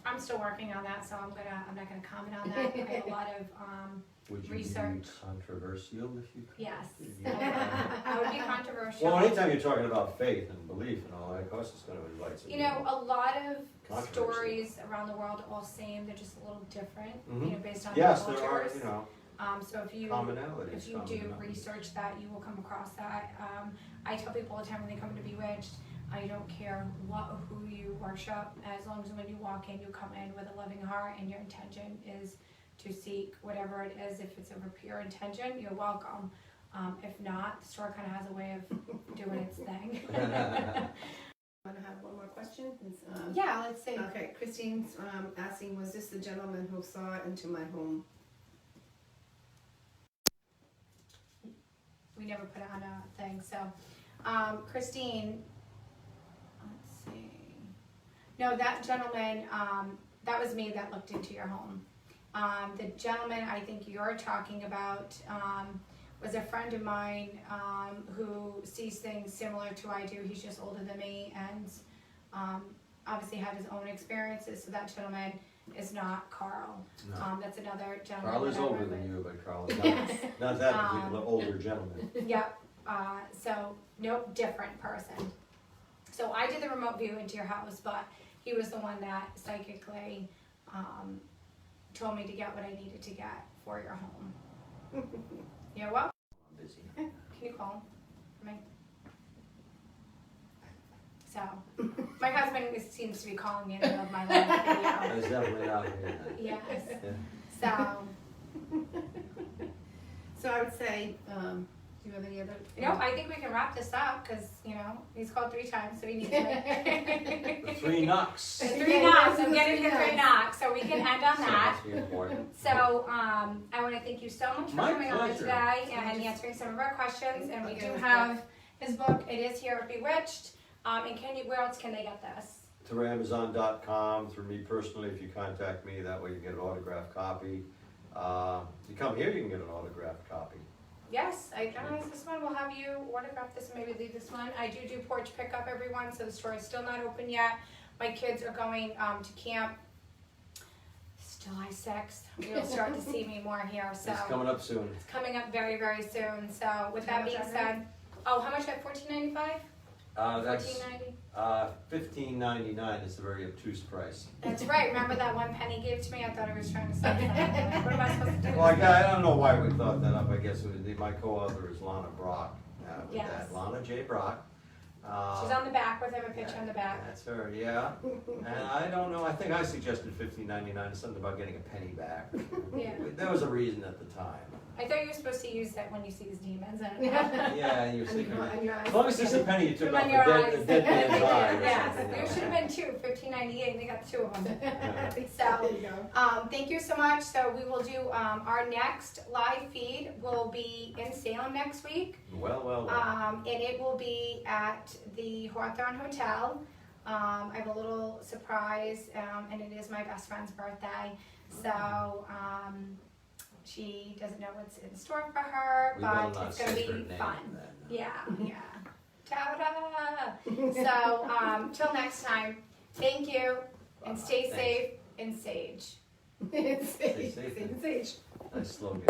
I'm still working on that, so I'm not gonna comment on that. I have a lot of
Would you
research.
be controversial if you could?
Yes.
Yeah.
I would be controversial.
Well, anytime you're talking about faith and belief and all that, of course it's going to invite some.
You know, a lot of
Controversy.
stories around the world all same. They're just a little different, you know, based on
Yes,
the
there
cultures.
are, you know,
So if you
commonalities.
if you do research that, you will come across that. I tell people all the time when they come to Bewitched, I don't care who you worship, as long as when you walk in, you come in with a loving heart and your intention is to seek whatever it is. If it's of a pure intention, you're welcome. If not, the store kind of has a way of doing its thing.
Want to have one more question?
Yeah, let's see.
Okay, Christine's asking, was this the gentleman who saw into my home?
We never put it on a thing, so, Christine, let's see. No, that gentleman, that was me that looked into your home. The gentleman I think you're talking about, was a friend of mine, who sees things similar to I do. He's just older than me and, obviously had his own experiences, so that gentleman is not Karl.
No.
That's another gentleman.
Carl is
that I
older
work
than
with.
you, but Carl is not that particular older gentleman.
Yep. So, nope, different person. So I did the remote view into your house, but he was the one that psychically told me to get what I needed to get for your home. You're welcome.
I'm busy.
Can you call him for me? So, my husband seems to be calling me in the middle of my live
That's
video.
definitely not me.
Yes.
Yeah.
So,
So I would say, do you have any other?
I think we can wrap this up because, he's called 3 times, so he needs to.
The 3 knocks.
The 3 knocks. I'm getting the 3 knocks, so we can end on
So
that.
must be important.
So, I want to thank you so much for
My
coming on
pleasure.
today and answering some of our questions. And we do have his book. It is here at Bewitched. And where else can they get this?
Through Amazon.com, through me personally, if you contact me, that way you get an autographed copy. If you come here, you can get an autographed copy.
Yes, this one. We'll have you autograph this and maybe leave this one. I do porch pickup, everyone, so the store is still not open yet. my kids are going to camp. It's July 6th. You'll start to see me more here. So
It's coming up soon.
it's coming up very, very soon. So with that
How much
being
are they?
said, oh, how much that? $14.95?
That's
$14.90.
$15.99 is the very obtuse price.
That's right. Remember that one penny gave to me? I thought I was trying to say something. Like, what am I supposed to do?
Well, I don't know why we thought that up. I guess my co-author is Lana Brock. With
Yes.
that. Lana J. Brock.
She's on the back with him, a picture on the back.
That's her, yeah. And I don't know, I think I suggested $15.99, something about getting a penny back.
Yeah.
There was a reason at the time.
I thought you were supposed to use that when you see these demons. And
Yeah, and you're
On
sleeping.
your eyes.
As long as there's a penny you took
Put 'em
off
on
a
your
dead,
eyes.
a dead man's eye or
Yes,
something.
there should have been two, $15.98, and they got two of them.
Yeah.
So,
There you go.
thank you so much. So we will do, our next live feed will be in Salem next week.
Well.
And it will be at the Hawthorne Hotel. I have a little surprise, and it is my best friend's birthday. So, she doesn't know what's in store for her,
We better
but
not
it's gonna
say her
be
name
fun.
then.
Yeah. Ta-da! So, till next time, thank you, and stay
Thanks.
safe and sage.
It's
Stay safe.
safe. It's safe.
Nice slogan.